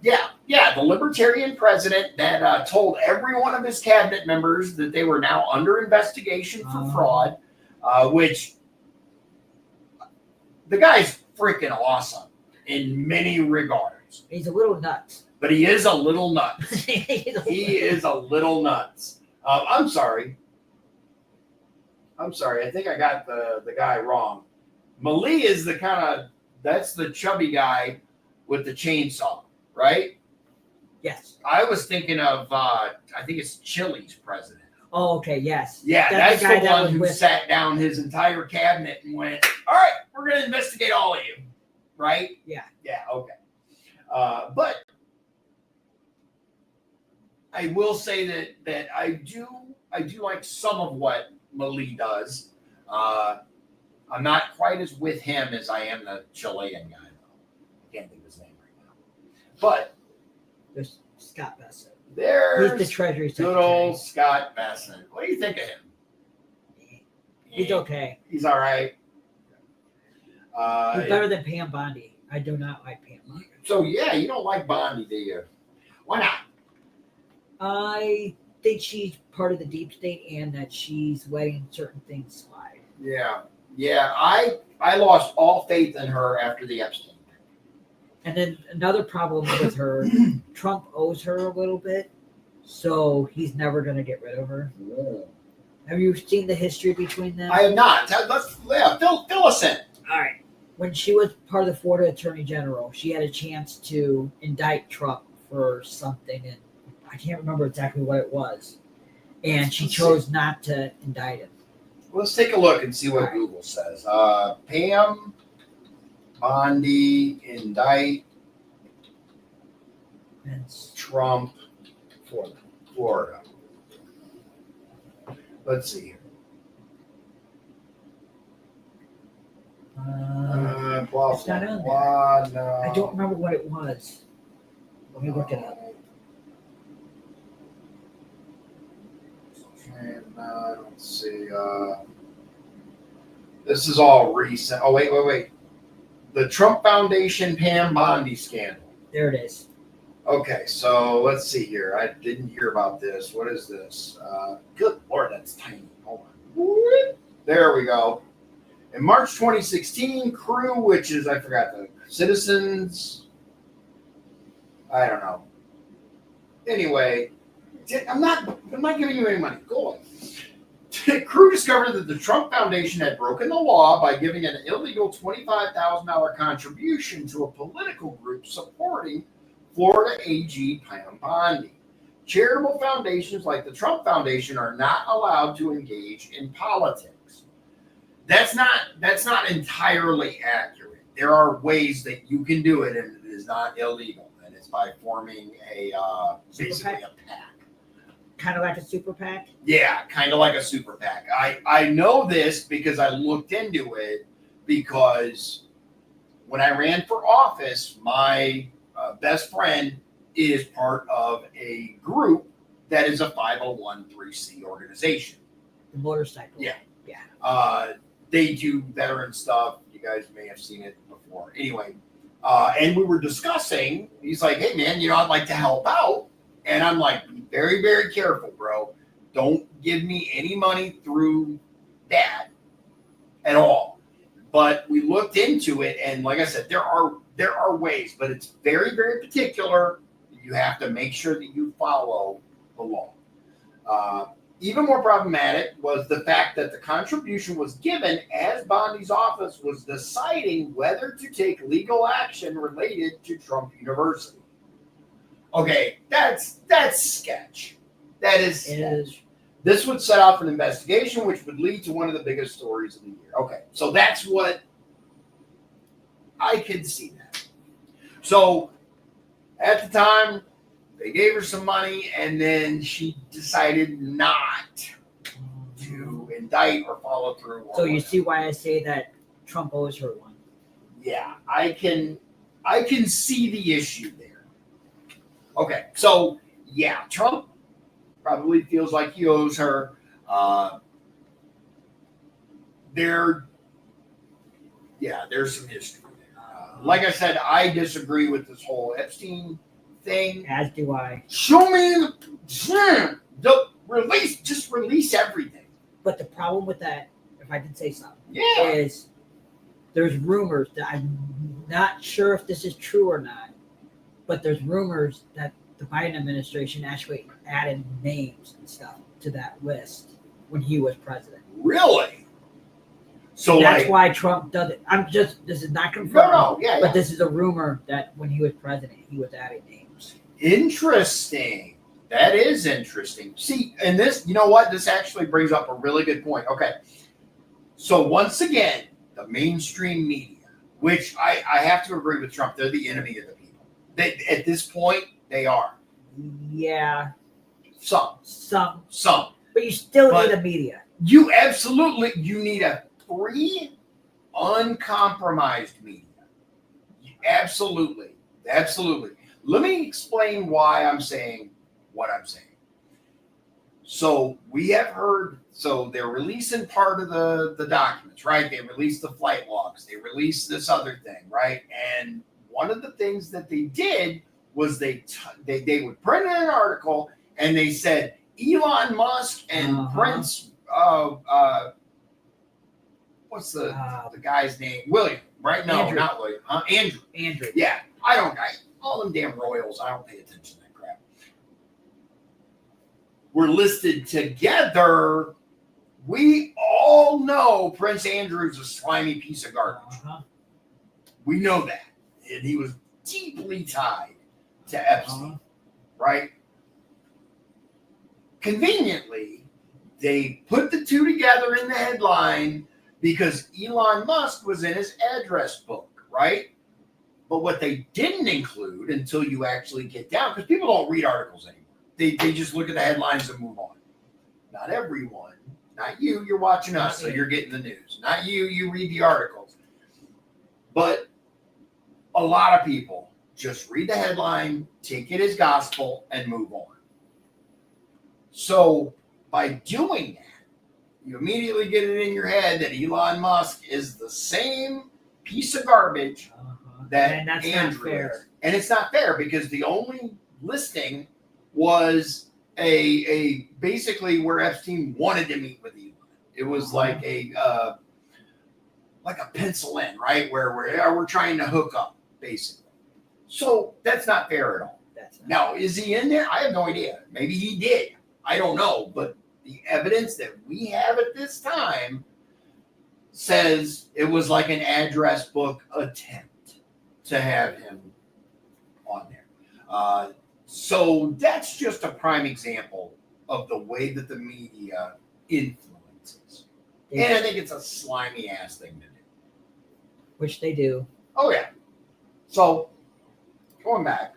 Yeah, the libertarian president that told every one of his cabinet members that they were now under investigation for fraud, which the guy's freaking awesome in many regards. He's a little nuts. But he is a little nuts. He is a little nuts. I'm sorry. I think I got the guy wrong. Milei is that's the chubby guy with the chainsaw, right? Yes. I was thinking of, I think it's Chile's president. Oh, okay. Yes. Yeah, that's guy the that one was who with- sat down his entire cabinet and went, "All right, we're going to investigate all of you," right? Yeah. Yeah. Okay. But I will say that I do like some of what Mali does. I'm not quite as with him as I am the Chilean guy, though. I can't think of his name right now. But There's Scott Bessent. there's He's the Treasury good Secretary. old Scott Bessent. What do you think of him? He's okay. He's all right. He's better than Pam Bondi. I do not like Pam Bondi. So yeah, you don't like Bondi, do you? Why not? I think she's part of the deep state and that she's letting certain things slide. Yeah. I lost all faith in her after the Epstein thing. And then another problem with her, Trump owes her a little bit, so he's never going to get rid of her. Have you seen the history between them? I have not. Fill us in. All right. When she was part of the Florida Attorney General, she had a chance to indict Trump for something, and I can't remember exactly what it was. And she chose not to indict him. Let's take a look and see what All right. Google says. Pam Bondi indict And Trump Florida. Florida. Let's see here. Blah, It's not blah, on blah, no. I don't remember what it was. Let me look it up. And, let's see. This is all recent. Oh, wait. The Trump Foundation Pam Bondi scandal. There it is. Okay, so let's see here. I didn't hear about this. What is this? Good Lord, that's tiny. Hold on. There we go. In March 2016, Crew, which is, I forgot the Citizens. I don't know. Anyway, I'm not giving you any money. Go on. Crew discovered that the Trump Foundation had broken the law by giving an illegal $25,000 contribution to a political group supporting Florida AG Pam Bondi. Charitable foundations like the Trump Foundation are not allowed to engage in politics. That's not entirely accurate. There are ways that you can do it, and it is not illegal. And it's by forming a basically a PAC. Kind of like a super PAC. Yeah, kind of like a super PAC. I know this because I looked into it because when I ran for office, my best friend is part of a group that is a 501(c) organization. The motorcycle. Yeah. Yeah. They do veteran stuff. You guys may have seen it before. Anyway, and we were discussing, he's like, "Hey man, I'd like to help out." And I'm like, "Be very, very careful, bro. Don't give me any money through that at all." But we looked into it, and like I said, there are ways, but it's very, very particular. You have to make sure that you follow the law. Even more problematic was the fact that the contribution was given as Bondi's office was deciding whether to take legal action related to Trump University. Okay, that's sketch. That is sketch. It is. This would set off an investigation, which would lead to one of the biggest stories of the year. Okay, so that's what I could see that. So at the time, they gave her some money, and then she decided not to indict or follow through. So you see why I say that Trump owes her one. Yeah, I can see the issue there. Okay, so yeah, Trump probably feels like he owes her. There's some history there. Like I said, I disagree with this whole Epstein thing. As do I. Show me the release. Just release everything. But the problem with that, if I can say something, Yeah. is there's rumors that I'm not sure if this is true or not, but there's rumors that the Biden administration actually added names and stuff to that list when he was president. Really? So That's like, why Trump does it. This is not confirmed. no, yeah, But this is a rumor that when he was president, he was adding names. interesting. That is interesting. See, and this, you know what? This actually brings up a really good point. Okay. So once again, the mainstream media, which I have to agree with Trump, they're the enemy of the people. At this point, they are. Yeah, Some. but you still But- need a media. You need a free, uncompromised media. Absolutely. Let me explain why I'm saying what I'm saying. So we have heard, so they're releasing part of the documents, right? They released the flight logs. They released this other thing, right? And one of the things that they did was they would print an article and they said Elon Musk and Prince, what's the guy's name? William, right? No, Andrew. not William. Andrew. Andrew. Yeah, all them damn royals, I don't pay attention to that crap. Were listed together. We all know Prince Andrew's a slimy piece of garbage. We know that. And he was deeply tied to Epstein, right? Conveniently, they put the two together in the headline because Elon Musk was in his address book, right? But what they didn't include until you actually get down, because people don't read articles anymore. They just look at the headlines and move on. Not everyone. Not you. You're watching us, so you're getting the news. Not you. You read the articles. But a lot of people just read the headline, take it as gospel, and move on. So by doing that, you immediately get it in your head that Elon Musk is the same piece of garbage that And that's Andrew not fair. is. And it's not fair because the only listing was a basically where Epstein wanted to meet with Elon. It was like a pencil in, right? Where we're trying to hook up, basically. So that's not fair at all. Now, is he in there? I have no idea. Maybe he did. I don't know. But the evidence that we have at this time says it was like an address book attempt to have him on there. So that's just a prime example of the way that the media influences. And I think it's a slimy ass thing to do. Which they do. Oh, yeah. So, going back,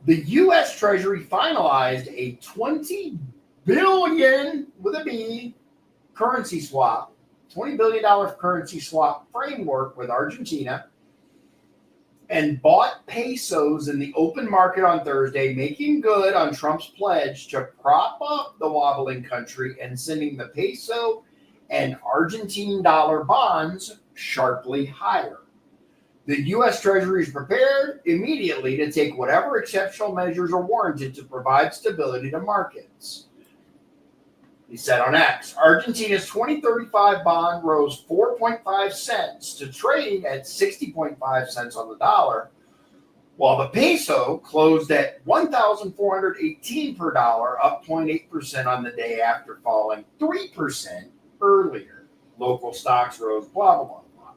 the U.S. Treasury finalized a $20 billion, with a B, currency swap, $20 billion currency swap framework with Argentina and bought pesos in the open market on Thursday, making good on Trump's pledge to prop up the wobbling country and sending the peso and Argentine dollar bonds sharply higher. The U.S. Treasury is prepared immediately to take whatever exceptional measures are warranted to provide stability to markets. He said on X, Argentina's 2035 bond rose 4.5 cents to trade at 60.5 cents on the dollar, while the peso closed at 1,418 per dollar, up 0.8% on the day after falling 3% earlier. Local stocks rose, blah, blah, blah, blah.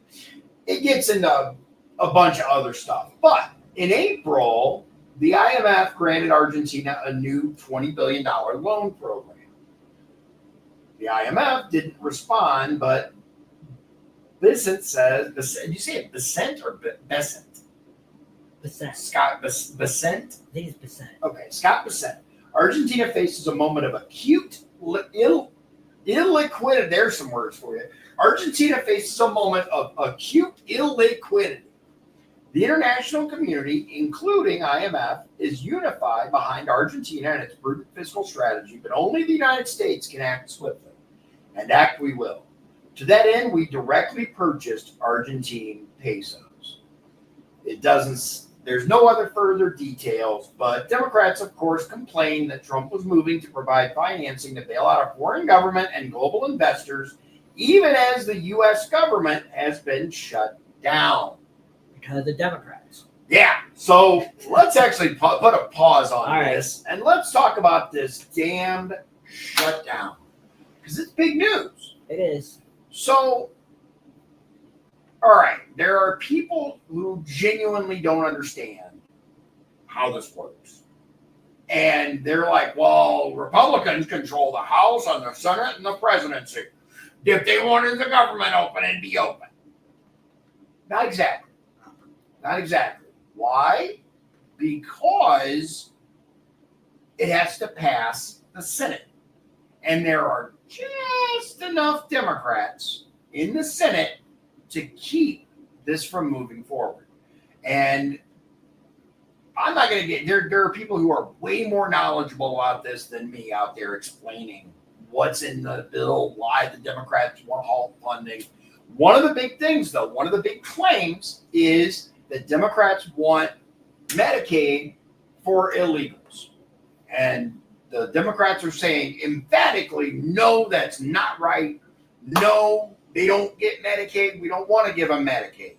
It gets into a bunch of other stuff. But in April, the IMF granted Argentina a new $20 billion loan program. The IMF didn't respond, but Bissett says, did you say it Bissett or Bissett? Bissett. Scott Bissett? I think it's Bissett. Okay, Scott Bissett. Argentina faces a moment of acute illiquidity. There's some words for you. Argentina faces a moment of acute illiquidity. The international community, including IMF, is unified behind Argentina and its prudent fiscal strategy, but only the United States can act swiftly. And act we will. To that end, we directly purchased Argentine pesos. There's no other further details, but Democrats, of course, complained that Trump was moving to provide financing to bail out a foreign government and global investors, even as the U.S. government has been shut down. Because of the Democrats. Yeah, so let's actually put a pause on All this, and let's talk about this damned shutdown. Because it's big news. It is. So, all right, there are people who genuinely don't understand how this works. And they're like, well, Republicans control the House and the Senate and the presidency. If they wanted the government open, it'd be open. Not exactly. Not exactly. Why? Because it has to pass the Senate. And there are just enough Democrats in the Senate to keep this from moving forward. And I'm not going to get there are people who are way more knowledgeable about this than me out there explaining what's in the bill, why the Democrats want to halt funding. One of the big things, though, one of the big claims is that Democrats want Medicaid for illegals. And the Democrats are saying emphatically, no, that's not right. No, they don't get Medicaid. We don't want to give them Medicaid.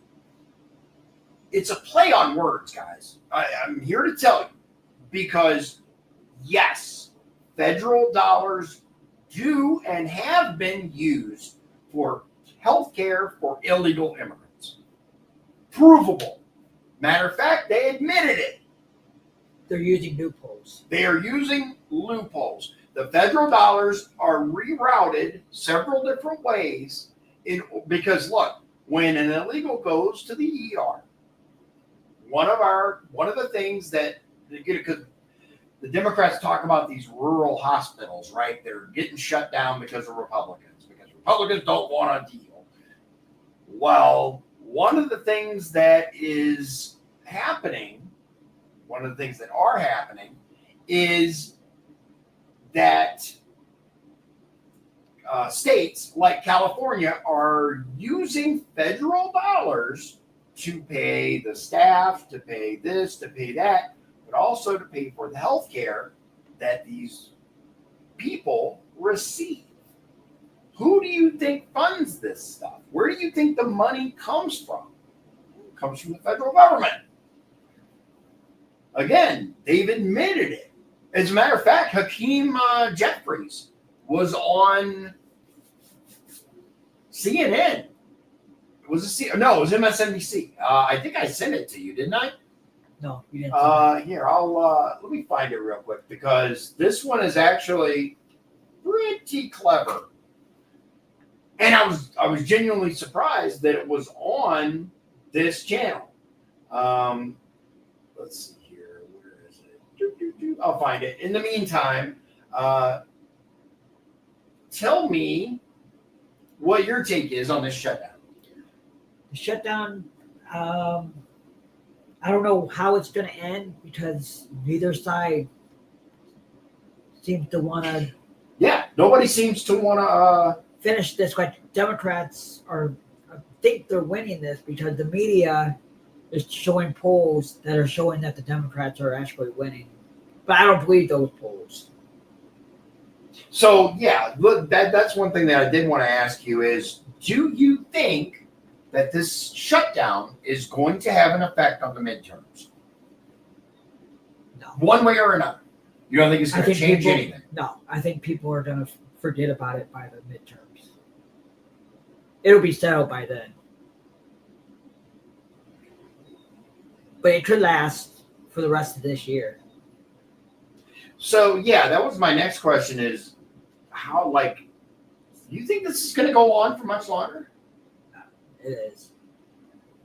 It's a play on words, guys. I'm here to tell you, because yes, federal dollars do and have been used for health care for illegal immigrants. Provable. Matter of fact, they admitted it. They're using loopholes. They are using loopholes. The federal dollars are rerouted several different ways because look, when an illegal goes to the ER, one of the things that because the Democrats talk about these rural hospitals, right? They're getting shut down because of Republicans, because Republicans don't want a deal. Well, one of the things that is happening, one of the things that are happening is that states like California are using federal dollars to pay the staff, to pay this, to pay that, but also to pay for the health care that these people receive. Who do you think funds this stuff? Where do you think the money comes from? It comes from the federal government. Again, they've admitted it. As a matter of fact, Hakeem Jeffries was on CNN. It was MSNBC. I think I sent it to you, didn't I? No, you didn't. Here, I'll let me find it real quick because this one is actually pretty clever. And I was genuinely surprised that it was on this channel. Let's see here. Where is it? I'll find it. In the meantime, tell me what your take is on this shutdown. The shutdown, I don't know how it's going to end because neither side seems to want to. Yeah, nobody seems to want to finish this. Like Democrats I think they're winning this because the media is showing polls that are showing that the Democrats are actually winning. But I don't believe those polls. So, yeah, look, that's one thing that I did want to ask you is, do you think that this shutdown is going to have an effect on the midterms? No. One way or another? You don't think it's going to change anything? No, I think people are going to forget about it by the midterms. It'll be settled by then. But it could last for the rest of this year. So, yeah, that was my next question is how, do you think this is going to go on for much longer? It is.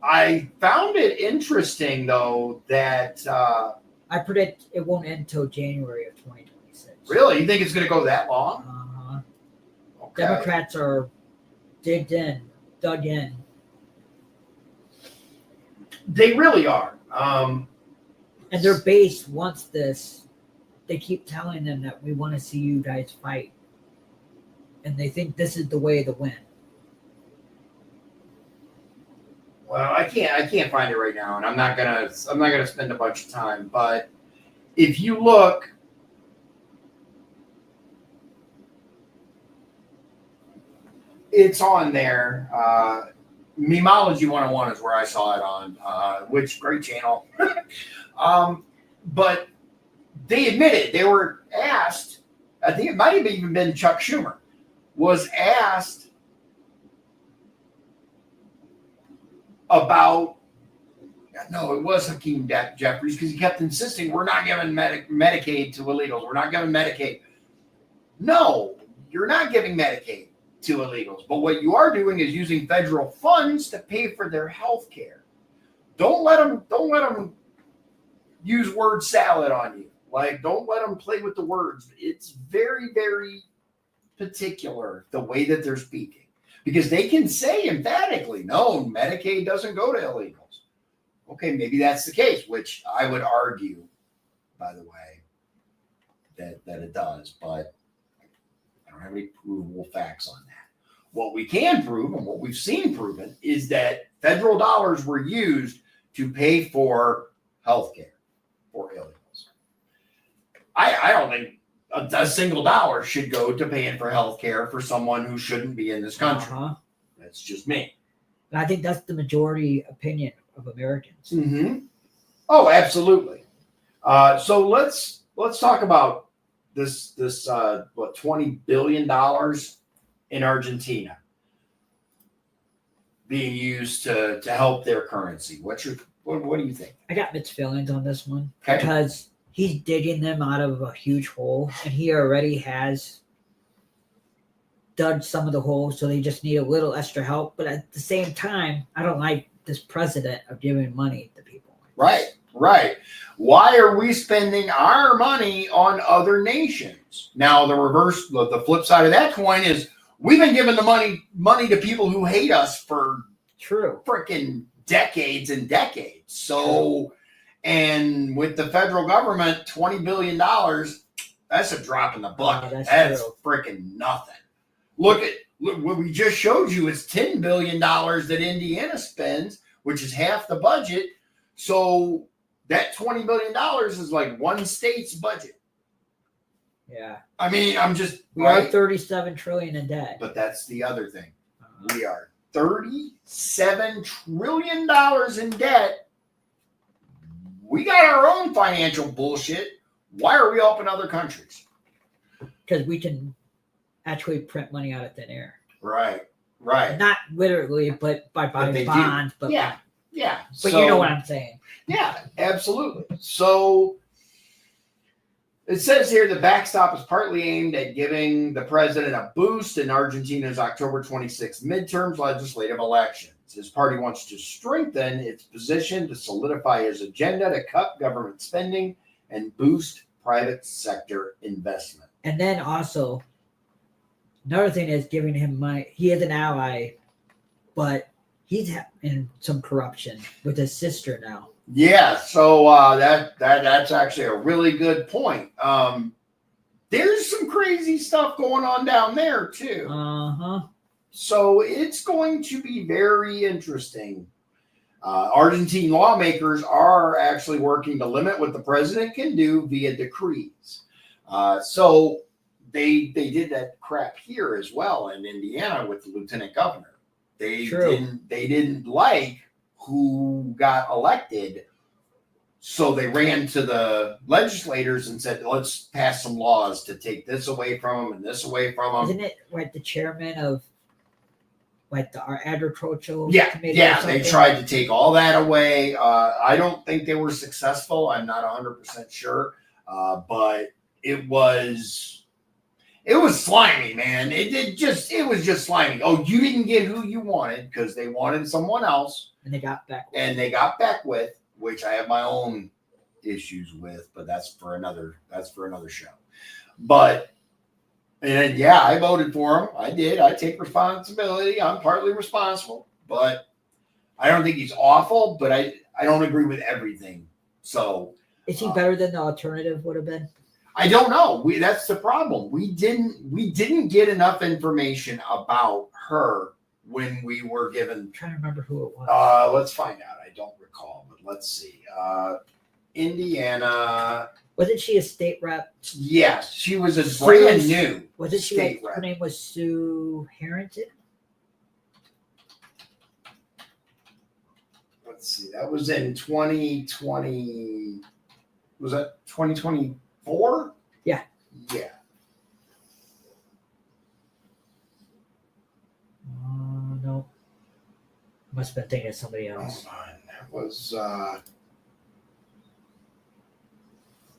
I found it interesting, though, that... I predict it won't end until January of 2026. Really? You think it's going to go that long? Uh-huh. Okay. Democrats are dug in. They really are. And their base wants this. They keep telling them that we want to see you guys fight. And they think this is the way to win. Well, I can't find it right now, and I'm not gonna spend a bunch of time. But if you look, it's on there. Memology 101 is where I saw it on, which great channel. But they admitted they were asked. I think it might have even been Chuck Schumer was asked about, no, it was Hakeem Jeffries, because he kept insisting we're not giving Medicaid to illegals. We're not giving Medicaid. No, you're not giving Medicaid to illegals. But what you are doing is using federal funds to pay for their health care. Don't let them use word salad on you. Like, don't let them play with the words. It's very, very particular the way that they're speaking, because they can say emphatically, no, Medicaid doesn't go to illegals. Okay, maybe that's the case, which I would argue, by the way, that it does, but I don't have any provable facts on that. What we can prove, and what we've seen proven, is that federal dollars were used to pay for health care for illegals. I don't think a single dollar should go to paying for health care for someone who shouldn't be in this country. That's just me. And I think that's the majority opinion of Americans. Mm-hmm. Oh, absolutely. So let's talk about this what, $20 billion in Argentina being used to help their currency. What do you think? I got mixed feelings on this one, Okay. because he's digging them out of a huge hole, and he already has dug some of the holes, so they just need a little extra help. But at the same time, I don't like this precedent of giving money to people. Right. Why are we spending our money on other nations? Now, the flip side of that coin is we've been giving the money to people who hate us for True. freaking decades and decades. So, and with the federal government, $20 billion, that's a drop in the bucket. That's freaking nothing. Look what we just showed you is $10 billion that Indiana spends, which is half the budget. So that $20 billion is like one state's budget. Yeah. I mean, We are 37 trillion in debt. But that's the other thing. We are $37 trillion in debt. We got our own financial bullshit. Why are we helping other countries? Because we can actually print money out of thin air. Right. Not literally, but by buying bonds. But yeah. But you know what I'm saying. Yeah, absolutely. So it says here the backstop is partly aimed at giving the president a boost in Argentina's October 26th midterms legislative elections. His party wants to strengthen its position to solidify his agenda to cut government spending and boost private sector investment. And then also, another thing is giving him money. He is an ally, but he's in some corruption with his sister now. Yeah, so that's actually a really good point. There's some crazy stuff going on down there too. So it's going to be very interesting. Argentine lawmakers are actually working to limit what the president can do via decrees. So they did that crap here as well in Indiana with the lieutenant governor. They didn't like who got elected, so they ran to the legislators and said, let's pass some laws to take this away from them and this away from them. Isn't it like the chairman of like our agricultural committee? Yeah, they tried to take all that away. I don't think they were successful. I'm not 100% sure, but it was slimy, man. It was just slimy. Oh, you didn't get who you wanted because they wanted someone else. And they got back with, which I have my own issues with, but that's for another show. But and yeah, I voted for him. I did. I take responsibility. I'm partly responsible, but I don't think he's awful, but I don't agree with everything. So is he better than the alternative would have been? I don't know. That's the problem. We didn't get enough information about her when we were given. I'm trying to remember who it was. Let's find out. I don't recall, but let's see. Indiana. Wasn't she a state rep? Yes, she was a brand new. Wasn't she? State rep. Her name was Sue Harrington. Let's see. That was in 2020. Was that 2024? Yeah. Yeah. No. Must have been thinking of somebody else. Hold on. That was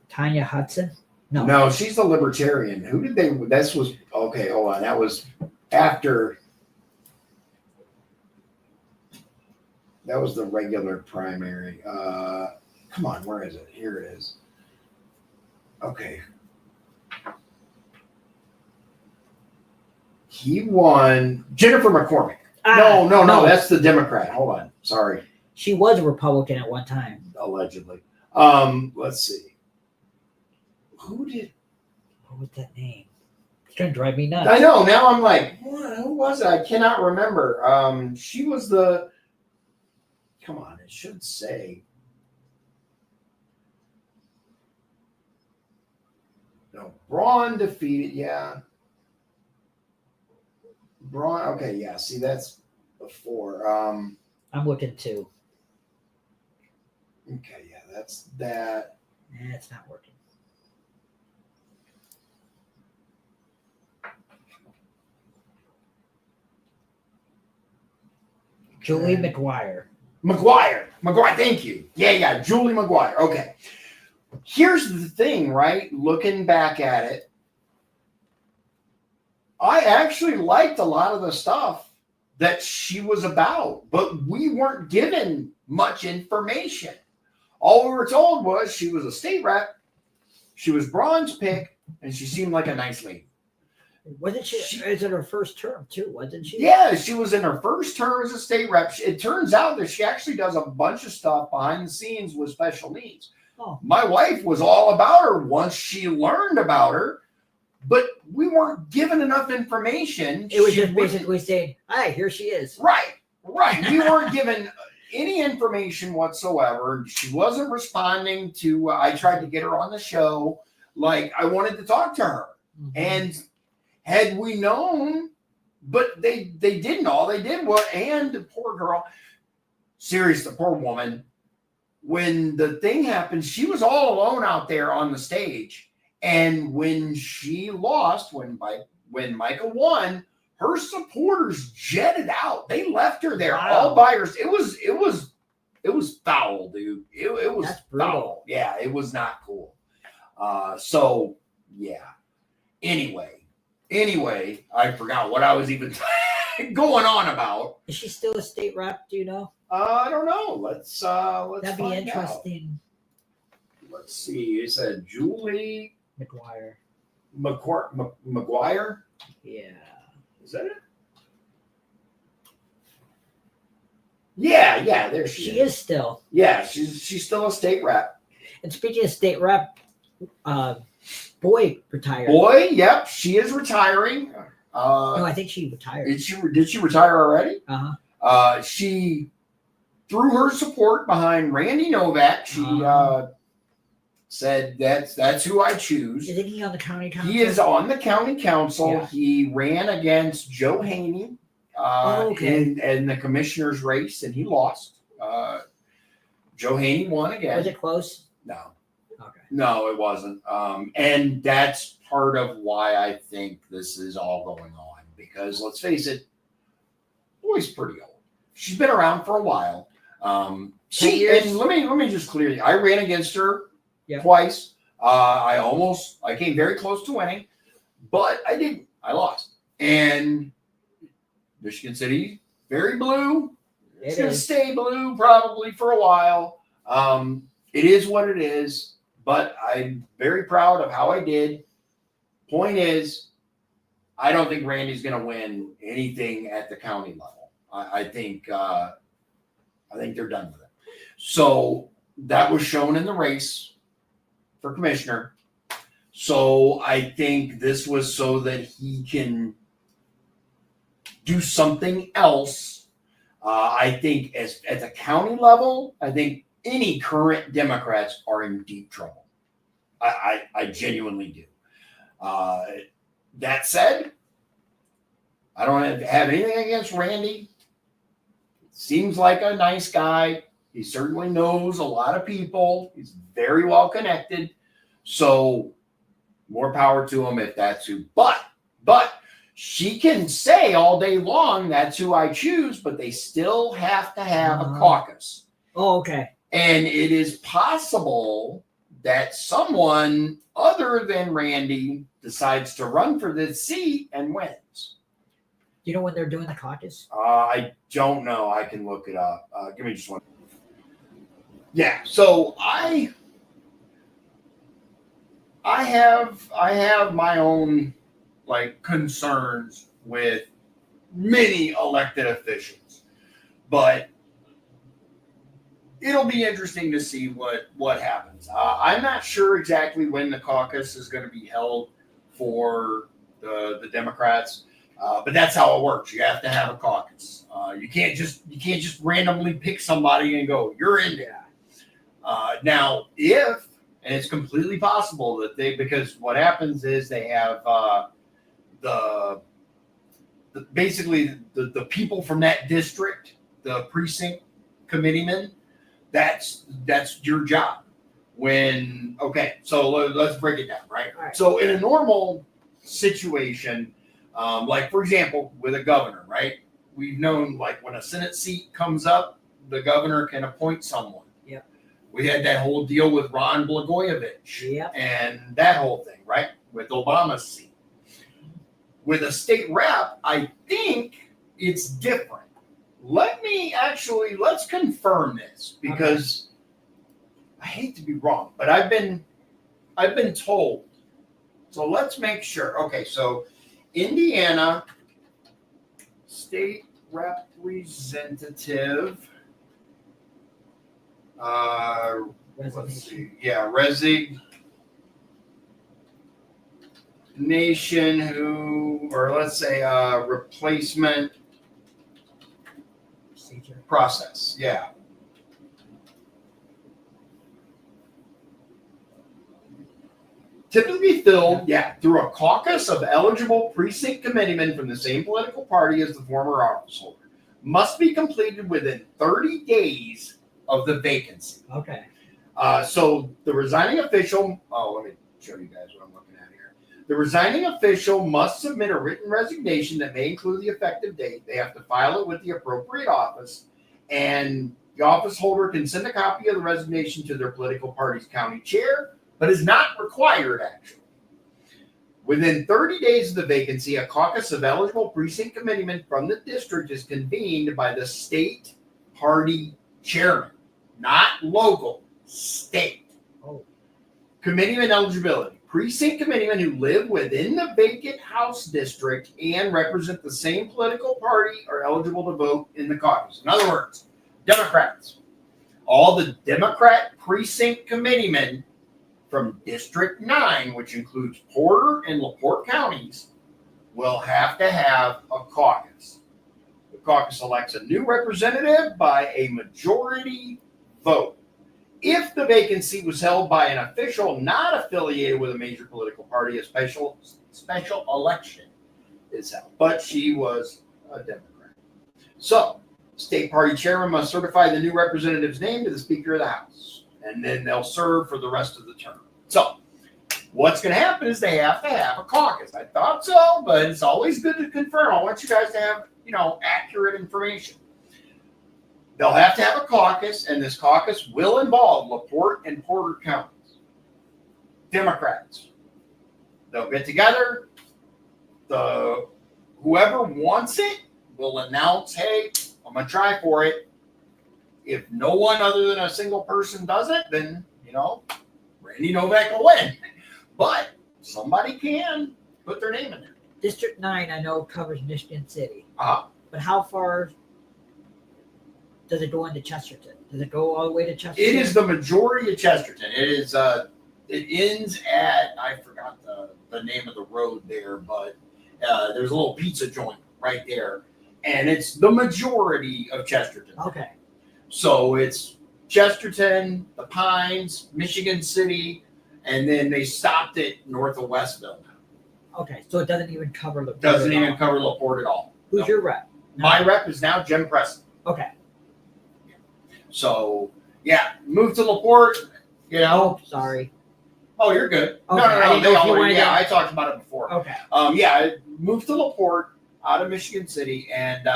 Tanya Hudson? No. no, she's the libertarian. Who did they? This was okay. Hold on. That was after. That was the regular primary. Come on, where is it? Here it is. Okay. He won. Jennifer McCormick. No. That's the Democrat. Hold on. Sorry. She was a Republican at one time. Allegedly. Let's see. Who did? What was that name? It's going to drive me nuts. I know. Now I'm like, who was it? I cannot remember. She was the. Come on, it should say. No, Braun defeated. Yeah. Braun. Okay, yeah. See, that's before. I'm looking too. Okay, yeah, that's that. It's not working. Julie McGuire. McGuire, thank you. Yeah, Julie McGuire. Okay. Here's the thing, right? Looking back at it, I actually liked a lot of the stuff that she was about, but we weren't given much information. All we were told was she was a state rep, she was Braun's pick, and she seemed like a nice lady. Wasn't she? Is it her first term too? Wasn't she? Yeah, she was in her first term as a state rep. It turns out that she actually does a bunch of stuff behind the scenes with special needs. Oh. My wife was all about her once she learned about her, but we weren't given enough information. It was just basically saying, "Hi, here she is." Right. We weren't given any information whatsoever. She wasn't responding to. I tried to get her on the show. Like I wanted to talk to her, and had we known, but they didn't. All they did was, and the poor girl, seriously, the poor woman, when the thing happened, she was all alone out there on the stage. And when she lost, when Michael won, her supporters jetted out. They left her there all by herself. It was foul, dude. It was foul. Yeah, it was not cool. So yeah. Anyway, I forgot what I was even going on about. Is she still a state rep? Do you know? I don't know. Let's That'd be find interesting. Out. Let's see. It said Julie McGuire. McGuire. Yeah. Is that it? Yeah. There she is still. Yeah, she's still a state rep. And speaking of state rep, Boy retired. Boy, yep, she is retiring. No, I think she retired. Did she retire already? She threw her support behind Randy Novak. She said that's who I choose. Isn't he on the county council? He is on the county council. Yeah. He ran against Joe Haney in the commissioner's race, and he lost. Joe Haney won again. Was it close? No. Okay. No, it wasn't. And that's part of why I think this is all going on. Because let's face it, Boy's pretty old. She's been around for a while. And let me just clear you. I ran against her twice. I came very close to winning, but I didn't. I lost. And Michigan City, very blue. It's going to stay blue probably for a while. It is what it is. But I'm very proud of how I did. Point is, I don't think Randy's going to win anything at the county level. I think they're done with it. So that was shown in the race for commissioner. So I think this was so that he can do something else. I think at the county level, I think any current Democrats are in deep trouble. I genuinely do. That said, I don't have anything against Randy. Seems like a nice guy. He certainly knows a lot of people. He's very well connected. So more power to him if that's who. But She can say all day long, that's who I choose, but they still have to have a caucus. Oh, okay. And it is possible that someone other than Randy decides to run for this seat and wins. Do you know when they're doing the caucus? I don't know. I can look it up. Give me just one. Yeah. So I have my own like concerns with many elected officials, but it'll be interesting to see what happens. I'm not sure exactly when the caucus is going to be held for the Democrats, but that's how it works. You have to have a caucus. You can't just randomly pick somebody and go, you're in there. Now, and it's completely possible that because what happens is they have basically the people from that district, the precinct committeemen. That's your job. So let's break it down, right? All right. So in a normal situation, like for example, with a governor, right? We've known like when a Senate seat comes up, the governor can appoint someone. Yep. We had that whole deal with Ron Blagojevich. Yep. And that whole thing, right? With Obama's seat. With a state rep, I think it's different. Let's confirm this because I hate to be wrong, but I've been told. So let's make sure. Okay, so Indiana state representative. Let's see. Yeah, resignation replacement process. Yeah. Typically filled, through a caucus of eligible precinct committeemen from the same political party as the former office holder. Must be completed within 30 days of the vacancy. Okay. So the resigning official, let me show you guys what I'm looking at here. The resigning official must submit a written resignation that may include the effective date. They have to file it with the appropriate office, and the office holder can send a copy of the resignation to their political party's county chair, but is not required actually. Within 30 days of the vacancy, a caucus of eligible precinct committeemen from the district is convened by the state party chairman, not local, state. Oh. Committeeman eligibility. Precinct committeemen who live within the vacant House district and represent the same political party are eligible to vote in the caucus. In other words, Democrats. All the Democrat precinct committeemen from District 9, which includes Porter and LaPorte counties, will have to have a caucus. The caucus elects a new representative by a majority vote. If the vacancy was held by an official not affiliated with a major political party, a special election is held. But she was a Democrat. So, state party chairman must certify the new representative's name to the Speaker of the House, and then they'll serve for the rest of the term. So, what's going to happen is they have to have a caucus. I thought so, but it's always good to confirm. I want you guys to have, accurate information. They'll have to have a caucus, and this caucus will involve LaPorte and Porter counties. Democrats. They'll get together. Whoever wants it will announce, hey, I'm going to try for it. If no one other than a single person does it, then, Randy Novak will win. But somebody can put their name in there. District 9, I know, covers Michigan City. But how far does it go into Chesterton? Does it go all the way to Chesterton? It is the majority of Chesterton. It is. It ends at, I forgot the name of the road there, but there's a little pizza joint right there, and it's the majority of Chesterton. Okay. So it's Chesterton, the Pines, Michigan City, and then they stopped it north of Westville. Okay, so it doesn't even cover LaPorte. Doesn't even cover LaPorte at all. Who's your rep? My rep is now Jim Preston. Okay. So move to LaPorte. Oh, sorry. Oh, you're good. Okay, No. I didn't know if you wanted to- I talked about it before. LaPorte. Okay. I moved to LaPorte out of Michigan City, and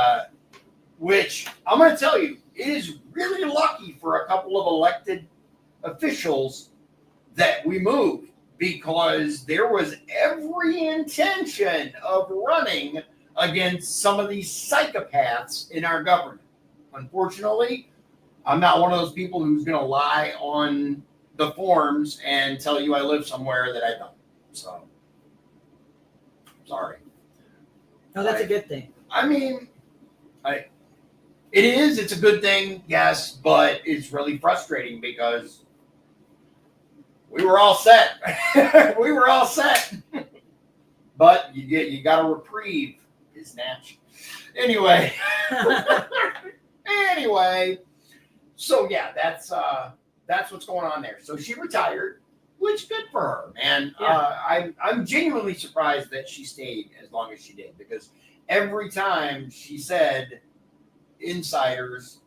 which I'm going to tell you, it is really lucky for a couple of elected officials that we moved, because there was every intention of running against some of these psychopaths in our government. Unfortunately, I'm not one of those people who's going to lie on the forms and tell you I live somewhere that I don't. So, sorry. No, that's a good thing. I mean, it's a good thing, yes, but it's really frustrating because we were all set. We were all set. But you got a reprieve, snatch. Anyway. So yeah, that's what's going on there. So she retired, which good for her, man. Yeah. I'm genuinely surprised that she stayed as long as she did, because every time she said insiders,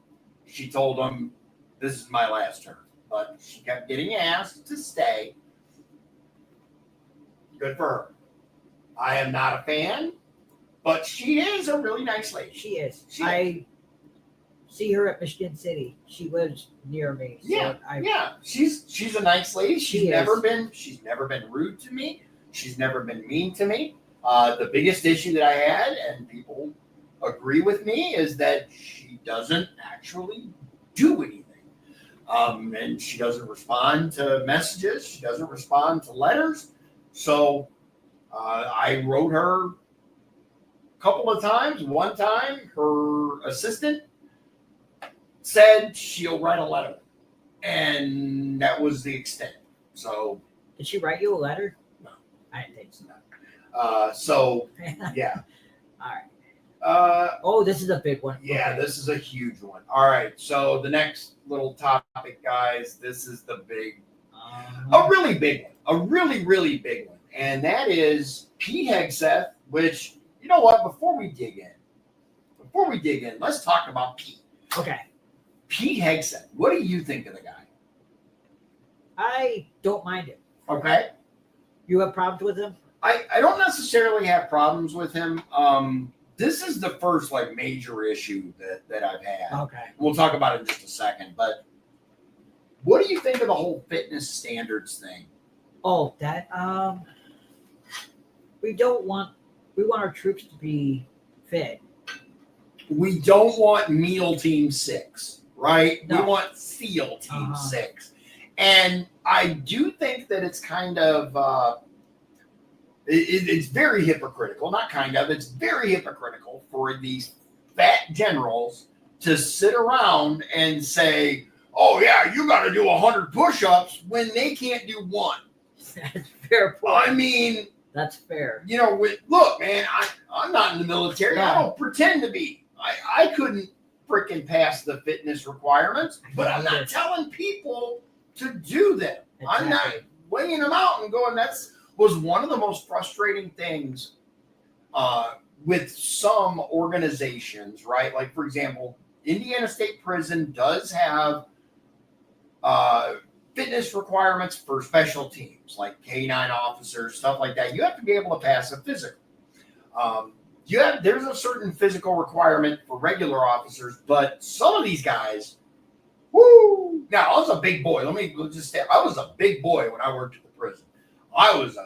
she told them this is my last term, but she kept getting asked to stay. Good for her. I am not a fan, but she is a really nice lady. She is. I see her at Michigan City. She lives near me. So She's a nice lady. She's never is. been rude to me. She's never been mean to me. The biggest issue that I had, and people agree with me, is that she doesn't actually do anything. And she doesn't respond to messages. She doesn't respond to letters. So I wrote her a couple of times. One time, her assistant said she'll write a letter, and that was the extent. So, did she write you a letter? No, I didn't think so. Yeah. All right. Oh, this is a big one. Yeah, Okay. this is a huge one. All right, so the next little topic, guys. This is the big, a really big one, a really, really big one, and that is Pete Hegseth. Which, you know what? Before we dig in, let's talk about Pete. Okay. Pete Hegseth. What do you think of the guy? I don't mind it. Okay. You have problems with him? I don't necessarily have problems with him. This is the first major issue that I've had. Okay. We'll talk about it in just a second. But what do you think of the whole fitness standards thing? Oh, that we want our troops to be fit. We don't want MEAL Team 6, right? No. We want SEAL Team 6. And I do think that it's kind of, it's very hypocritical. Not kind of, it's very hypocritical for these fat generals to sit around and say, oh, yeah, you got to do 100 push-ups when they can't do one. That's fair point. I mean, that's fair. Look, man, I'm not in the military. Yeah. I don't pretend to be. I couldn't freaking pass the fitness requirements, but I'm not telling people to do them. Exactly. I'm not weighing them out and going, was one of the most frustrating things with some organizations, right? Like, for example, Indiana State Prison does have fitness requirements for special teams, like K-9 officers, stuff like that. You have to be able to pass a physical. There's a certain physical requirement for regular officers, but some of these guys, woo! Now, I was a big boy. Let's just say I was a big boy when I worked at the prison. I was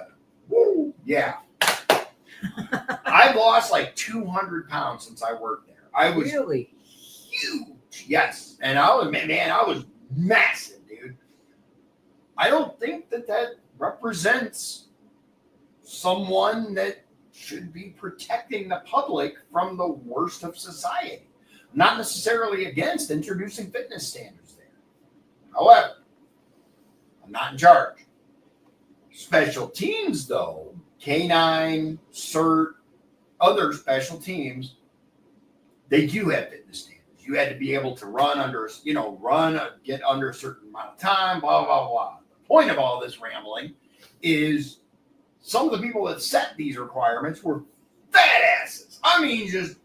yeah. I lost 200 pounds since I worked there. I was really huge. Yes. And I was massive, dude. I don't think that represents someone that should be protecting the public from the worst of society. I'm not necessarily against introducing fitness standards there. However, I'm not in charge. Special teams, though, K-9, CERT, other special teams, they do have fitness standards. You had to be able to run get under a certain amount of time, blah, blah, blah. The point of all this rambling is some of the people that set these requirements were fat asses. I mean, just,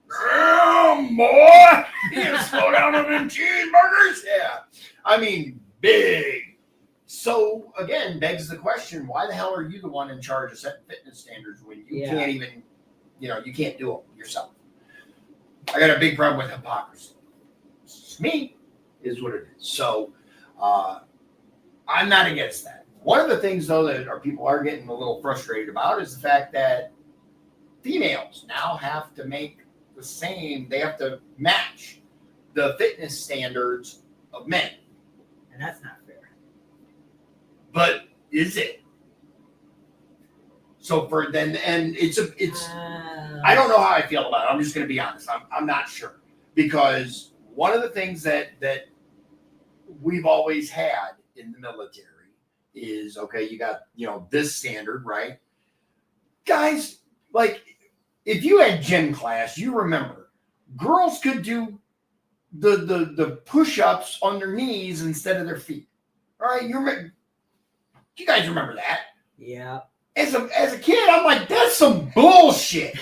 boy, you gotta slow down on them cheeseburgers. Yeah. I mean, big, So again, begs the question: why the hell are you the one in charge of setting fitness standards when you can't even, you can't do them yourself? I got a big problem with hypocrisy. It's me, is what it is. So I'm not against that. One of the things, though, that people are getting a little frustrated about is the fact that females now have to make the same. They have to match the fitness standards of men. And that's not fair. But is it? So for then, and it's I don't know how I feel about it. I'm just going to be honest. I'm not sure, because one of the things that we've always had in the military is, okay, you got, this standard, right? Guys, like, if you had gym class, you remember girls could do the push-ups on their knees instead of their feet. All right, you guys remember that? Yeah. As a kid, I'm like, that's some bullshit.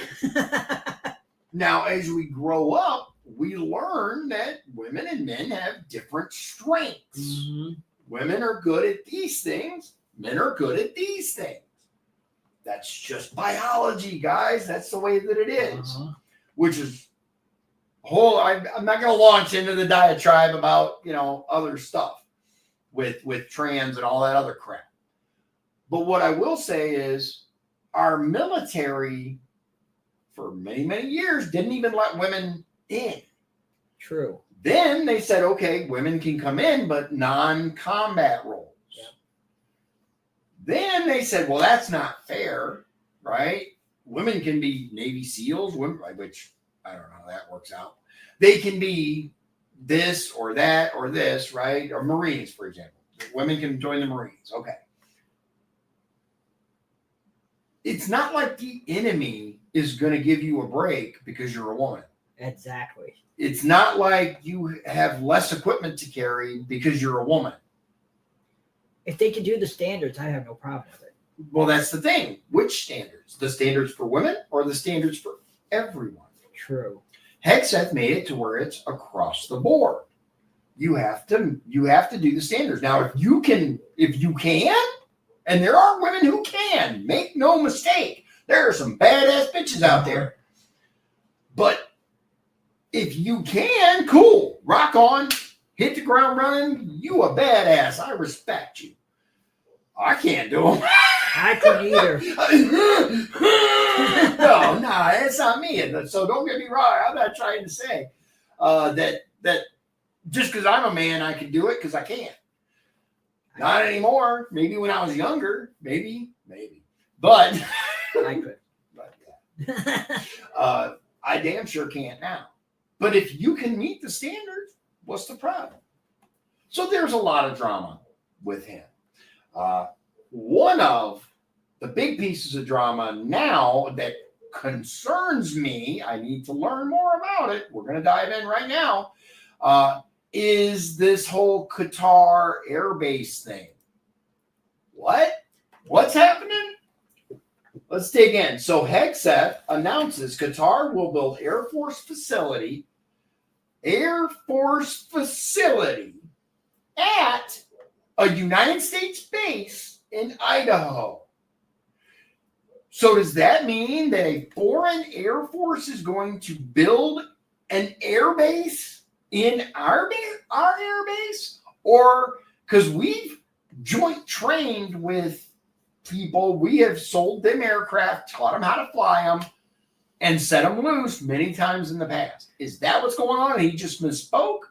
Now, as we grow up, we learn that women and men have different strengths. Mm-hmm. Women are good at these things. Men are good at these things. That's just biology, guys. That's the way that it is. Uh-huh. Which is I'm not going to launch into the diatribe about, other stuff with trans and all that other crap. But what I will say is our military for many, many years didn't even let women in. True. Then they said, okay, women can come in, but non-combat roles. Yeah. Then they said, well, that's not fair, right? Women can be Navy SEALs, which I don't know how that works out. They can be this or that or this, right? Or Marines, for example. Women can join the Marines. Okay. It's not like the enemy is going to give you a break because you're a woman. Exactly. It's not like you have less equipment to carry because you're a woman. If they can do the standards, I have no problem with it. Well, that's the thing. Which standards? The standards for women or the standards for everyone? True. Hegseth made it to where it's across the board. You have to do the standards. Now, if you can, and there are women who can, make no mistake, there are some badass bitches out there. But if you can, cool, rock on, hit the ground running, you a badass. I respect you. I can't do them. I couldn't either. No, that's not me. So don't get me wrong. I'm not trying to say that just because I'm a man, I can do it, because I can't. Not anymore. Maybe when I was younger. Maybe. But I could. But yeah. I damn sure can't now. But if you can meet the standards, what's the problem? So there's a lot of drama with him. One of the big pieces of drama now that concerns me, I need to learn more about it. We're going to dive in right now. Is this whole Qatar Air Base thing. What? What's happening? Let's dig in. So Hegseth announces Qatar will build Air Force facility at a United States base in Idaho. So does that mean that a foreign air force is going to build an air base in our air base? Or because we've joint trained with people, we have sold them aircraft, taught them how to fly them, and set them loose many times in the past. Is that what's going on? And he just misspoke?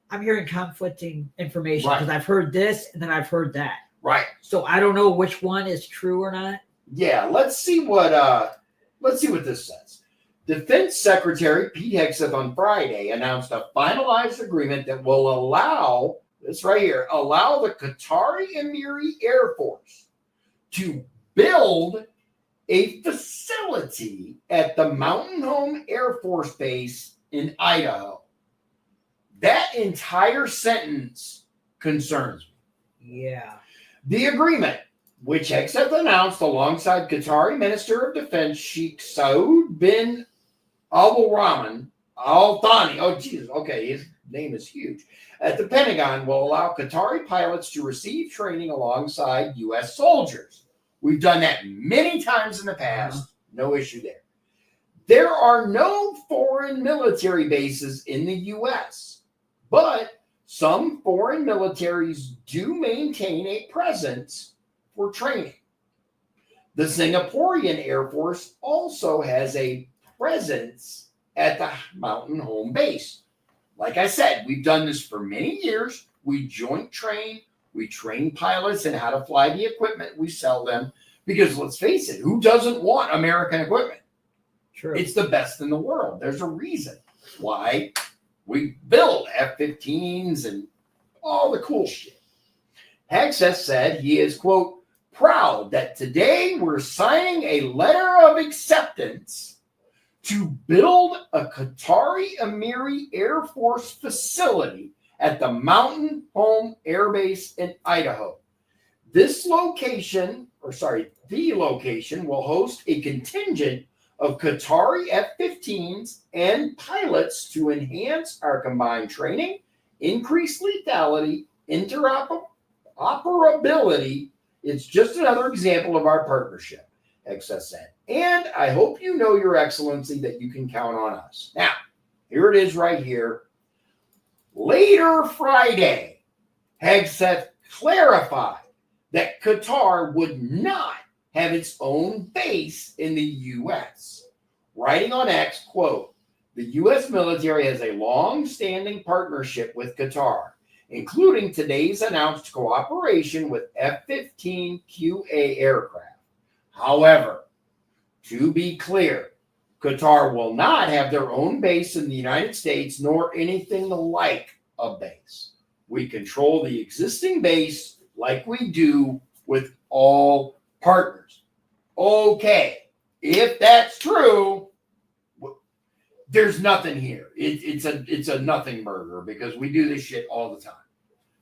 I'm hearing conflicting information because Right. I've heard this and then I've heard that. Right. So I don't know which one is true or not. Yeah, let's see what this says. Defense Secretary Pete Hegseth on Friday announced a finalized agreement that will allow the Qatari Emiri Air Force to build a facility at the Mountain Home Air Force Base in Idaho. That entire sentence concerns me. Yeah. The agreement, which Hegseth announced alongside Qatari Minister of Defense Sheikh Saud bin Abdulrahman Al Thani. Oh, Jesus. Okay. name is huge, at the Pentagon will allow Qatari pilots to receive training alongside U.S. soldiers. We've done that many times in the past. No issue there. There are no foreign military bases in the U.S., but some foreign militaries do maintain a presence for training. The Singaporean Air Force also has a presence at the Mountain Home Base. Like I said, we've done this for many years. We joint train. We train pilots in how to fly the equipment. We sell them because, let's face it, who doesn't want American equipment? True. It's the best in the world. There's a reason why we build F-15s and all the cool shit. Hegseth said he is, quote, proud that today we're signing a letter of acceptance to build a Qatari Emiri Air Force facility at the Mountain Home Air Base in Idaho. The location will host a contingent of Qatari F-15s and pilots to enhance our combined training, increase lethality, interoperability. It's just another example of our partnership, Hegseth said. And I hope you know, Your Excellency, that you can count on us. Now, here it is right here. Later Friday, Hegseth clarified that Qatar would not have its own base in the U.S. Writing on X, quote, the U.S. military has a long-standing partnership with Qatar, including today's announced cooperation with F-15QA aircraft. However, to be clear, Qatar will not have their own base in the United States nor anything like a base. We control the existing base like we do with all partners. Okay, if that's true, there's nothing here. It's a nothing burger because we do this shit all the time.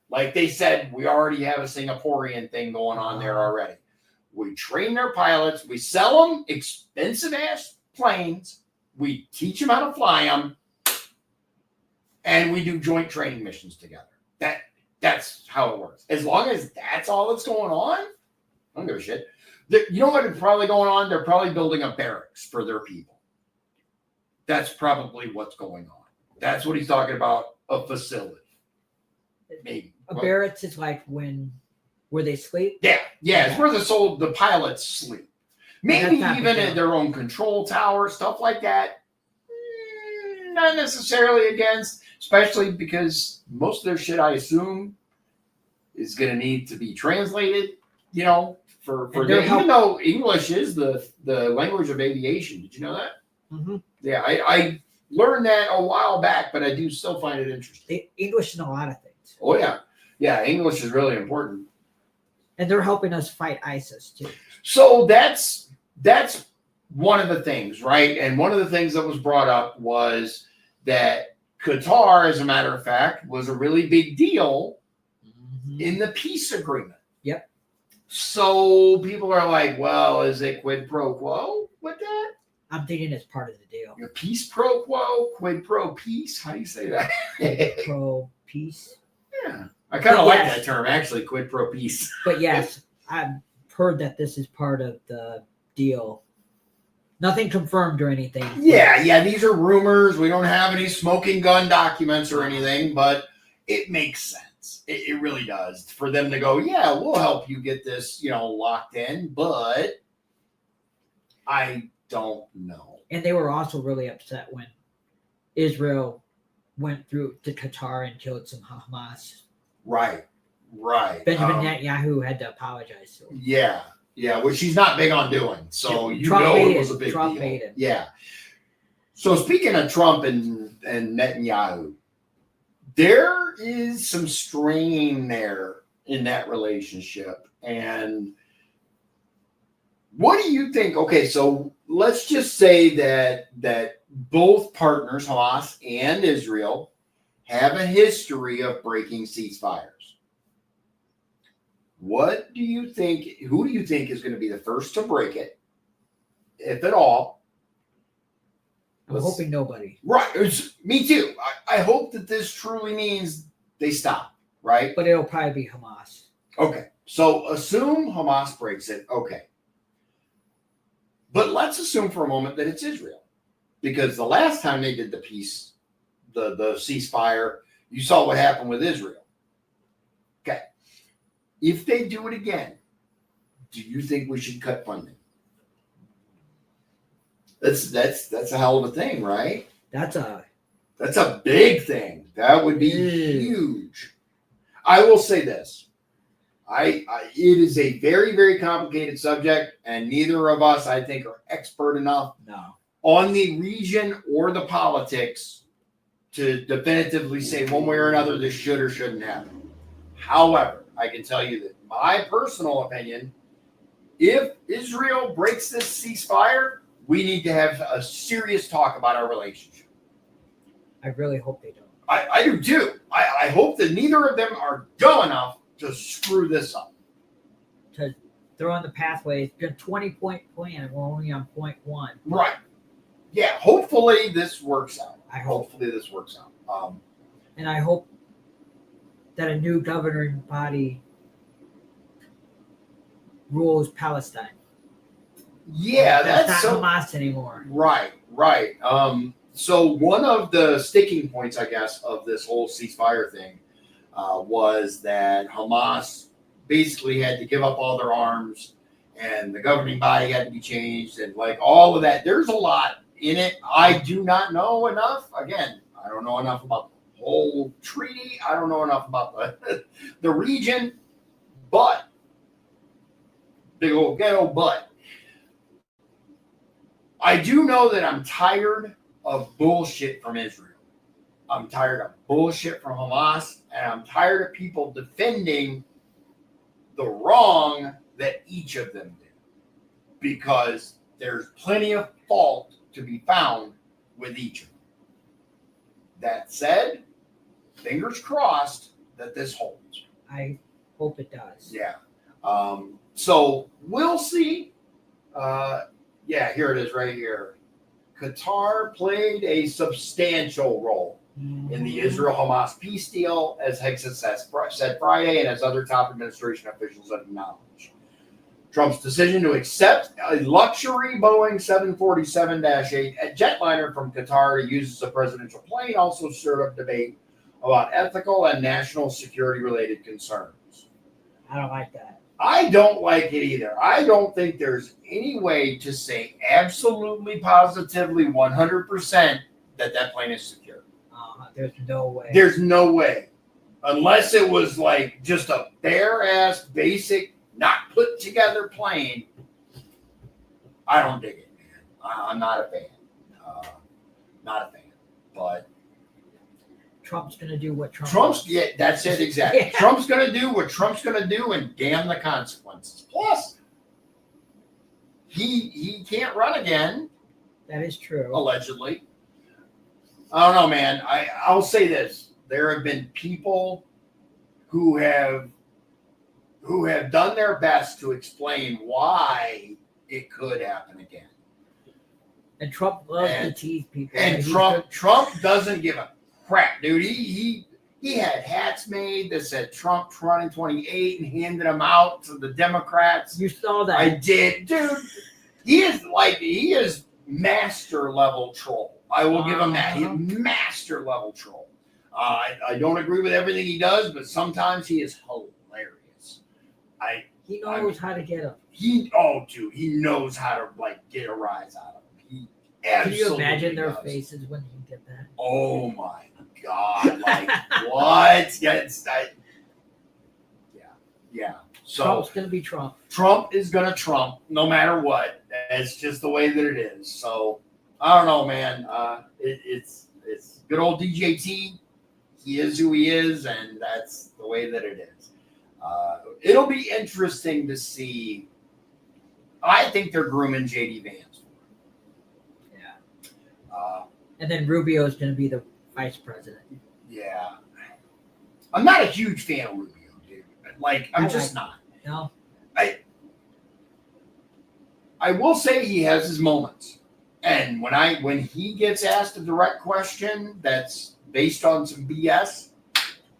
Like they said, we already have a Singaporean thing going on there already. We train their pilots. We sell them expensive ass planes. We teach them how to fly them. And we do joint training missions together. That's how it works. As long as that's all that's going on, I don't give a shit. You know what is probably going on? They're probably building a barracks for their people. That's probably what's going on. That's what he's talking about, a facility. Maybe. A barracks is like where they sleep? Yeah. It's where the pilots sleep. Maybe even at their own control tower, stuff like that. Not necessarily against, especially because most of their shit, I assume, is going to need to be translated, for even though English is the language of aviation. Did you know that? Mm-hmm. Yeah, I learned that a while back, but I do still find it interesting. English in a lot of things. Oh, yeah. Yeah, English is really important. And they're helping us fight ISIS, too. So that's one of the things, right? And one of the things that was brought up was that Qatar, as a matter of fact, was a really big deal in the peace agreement. Yep. So people are like, well, is it quid pro quo with that? I'm thinking it's part of the deal. Your peace pro quo, quid pro peace. How do you say that? Pro peace. Yeah. I kind of like that term, actually, quid pro peace. But yes, I've heard that this is part of the deal. Nothing confirmed or anything. Yeah. These are rumors. We don't have any smoking gun documents or anything, but it makes sense. It really does. For them to go, yeah, we'll help you get this, locked in, but I don't know. And they were also really upset when Israel went through to Qatar and killed some Hamas. Right. Benjamin Netanyahu had to apologize to him. Yeah, which he's not big on doing. So Trump it was a big Trump deal. made him. Yeah. So speaking of Trump and Netanyahu, there is some strain there in that relationship. And what do you think? Okay, so let's just say that both partners, Hamas and Israel, have a history of breaking ceasefires. What do you think? Who do you think is going to be the first to break it, if at all? I'm hoping nobody. Right. Me too. I hope that this truly means they stop, right? But it'll probably be Hamas. Okay. So assume Hamas breaks it. Okay. But let's assume for a moment that it's Israel. Because the last time they did the peace, the ceasefire, you saw what happened with Israel. Okay. If they do it again, do you think we should cut funding? That's a hell of a thing, right? That's a big thing. That would be huge. I will say this. It is a very, very complicated subject, and neither of us, I think, are expert enough on the region or the politics to definitively say one way or another this should or shouldn't happen. However, I can tell you that my personal opinion, if Israel breaks this ceasefire, we need to have a serious talk about our relationship. I really hope they don't. I do too. I hope that neither of them are dumb enough to screw this up. To throw in the pathway, it's been a 20-point plan, and we're only on point 1. Right. Yeah, hopefully this works out. Hopefully this works out. And I hope that a new governing body rules Palestine. Yeah, that's not Hamas anymore. Right. So one of the sticking points, I guess, of this whole ceasefire thing was that Hamas basically had to give up all their arms, and the governing body had to be changed, and like all of that. There's a lot in it. I do not know enough. Again, I don't know enough about the whole treaty. I don't know enough about the region, but big old ghetto, but I do know that I'm tired of bullshit from Israel. I'm tired of bullshit from Hamas, and I'm tired of people defending the wrong that each of them did. Because there's plenty of fault to be found with each of them. That said, fingers crossed that this holds. I hope it does. Yeah. So we'll see. Yeah, here it is right here. Qatar played a substantial role in the Israel-Hamas peace deal, as Hexas said Friday, and as other top administration officials have acknowledged. Trump's decision to accept a luxury Boeing 747-8 jetliner from Qatar to use as a presidential plane also stirred up debate about ethical and national security-related concerns. I don't like that. I don't like it either. I don't think there's any way to say absolutely, positively, 100% that plane is secure. There's no way. There's no way. Unless it was like just a bare-ass, basic, not put together plane. I don't dig it, man. I'm not a fan. Not a fan. But Trump's going to do what yeah, that's it, exactly. Yeah. Trump's going to do what Trump's going to do, and damn the consequences. Plus, he can't run again. That is true. Allegedly. I don't know, man. I'll say this. There have been people who have done their best to explain why it could happen again. And Trump loves to tease people. And Trump doesn't give a crap, dude. He had hats made that said Trump 2028 and handed them out to the Democrats. You saw that. I did, dude. He is master level troll. I will give him that. He's master level troll. I don't agree with everything he does, but sometimes he is hilarious. He knows how to get him. He knows how to get a rise out of him. He absolutely Can you imagine their does. faces when you get that? Oh my God! Like what? Yeah. So Trump's gonna be Trump. Trump is gonna Trump no matter what. It's just the way that it is. So I don't know, man. It's good old DJT. He is who he is, and that's the way that it is. It'll be interesting to see. I think they're grooming JD Vance. Yeah. And then Rubio is going to be the vice president. Yeah. I'm not a huge fan of Rubio, dude. I'm just not. No. I will say he has his moments. And when he gets asked a direct question that's based on some BS,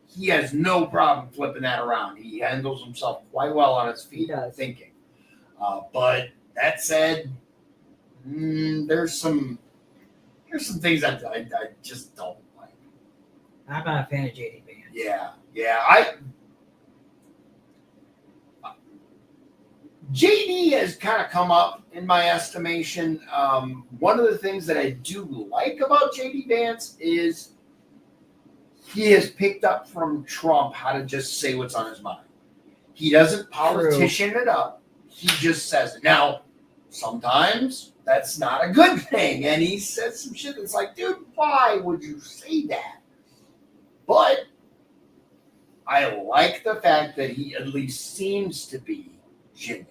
he has no problem flipping that around. He handles himself quite well on his feet, He does. thinking. But that said, there's some things that I just don't like. I'm not a fan of JD Vance. Yeah. JD has kind of come up in my estimation. One of the things that I do like about JD Vance is he has picked up from Trump how to just say what's on his mind. He doesn't politician it up. He just says it. Now, sometimes that's not a good thing. And he says some shit that's like, dude, why would you say that? But I like the fact that he at least seems to be genuine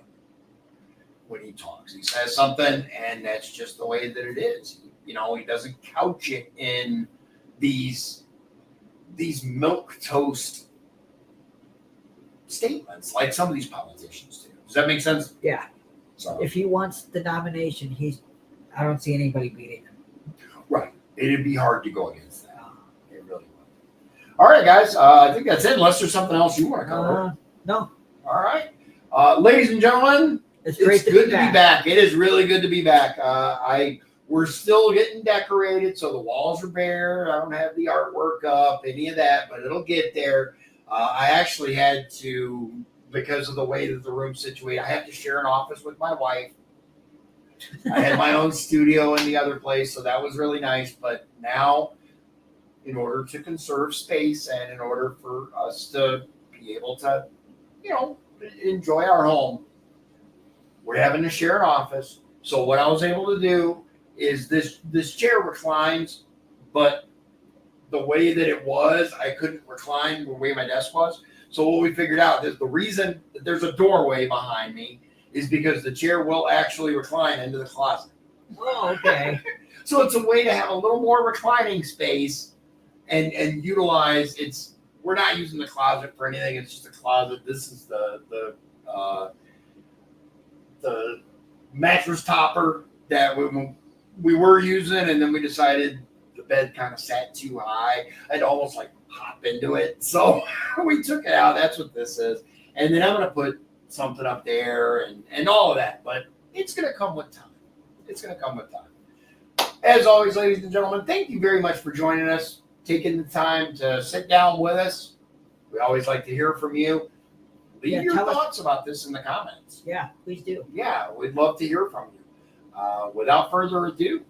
when he talks. He says something, and that's just the way that it is. You know, he doesn't couch it in these milquetoast statements like some of these politicians do. Does that make sense? Yeah. So If he wants the nomination, I don't see anybody beating him. right, it'd be hard to go against that. It really would. All right, guys. I think that's it. Unless there's something else you want to cover. No. All right, ladies and gentlemen. It's great It's good to be back. It is really good to be back. We're still getting decorated, so the walls are bare. I don't have the artwork up, any of that, but it'll get there. I actually had to, because of the way that the room's situated, I have to share an office with my wife. I had my own studio in the other place, so that was really nice. But now, in order to conserve space and in order for us to be able to, enjoy our home, we're having to share an office. So what I was able to do is this chair reclines, but the way that it was, I couldn't recline the way my desk was. So what we figured out is the reason that there's a doorway behind me is because the chair will actually recline into the closet. Oh, okay. So it's a way to have a little more reclining space and utilize we're not using the closet for anything. It's just a closet. This is the mattress topper that we were using, and then we decided the bed kind of sat too high. I'd almost like hop into it. So we took it out. That's what this is. And then I'm going to put something up there and all of that. But it's going to come with time. It's going to come with time. As always, ladies and gentlemen, thank you very much for joining us, taking the time to sit down with us. We always like to hear from you. Leave your thoughts about this in the comments. Yeah, please do. Yeah, we'd love to hear from you. Without further ado,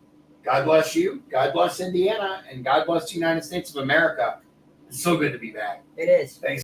God bless you, God bless Indiana, and God bless the United States of America. It's so good to be back. It is. Thanks.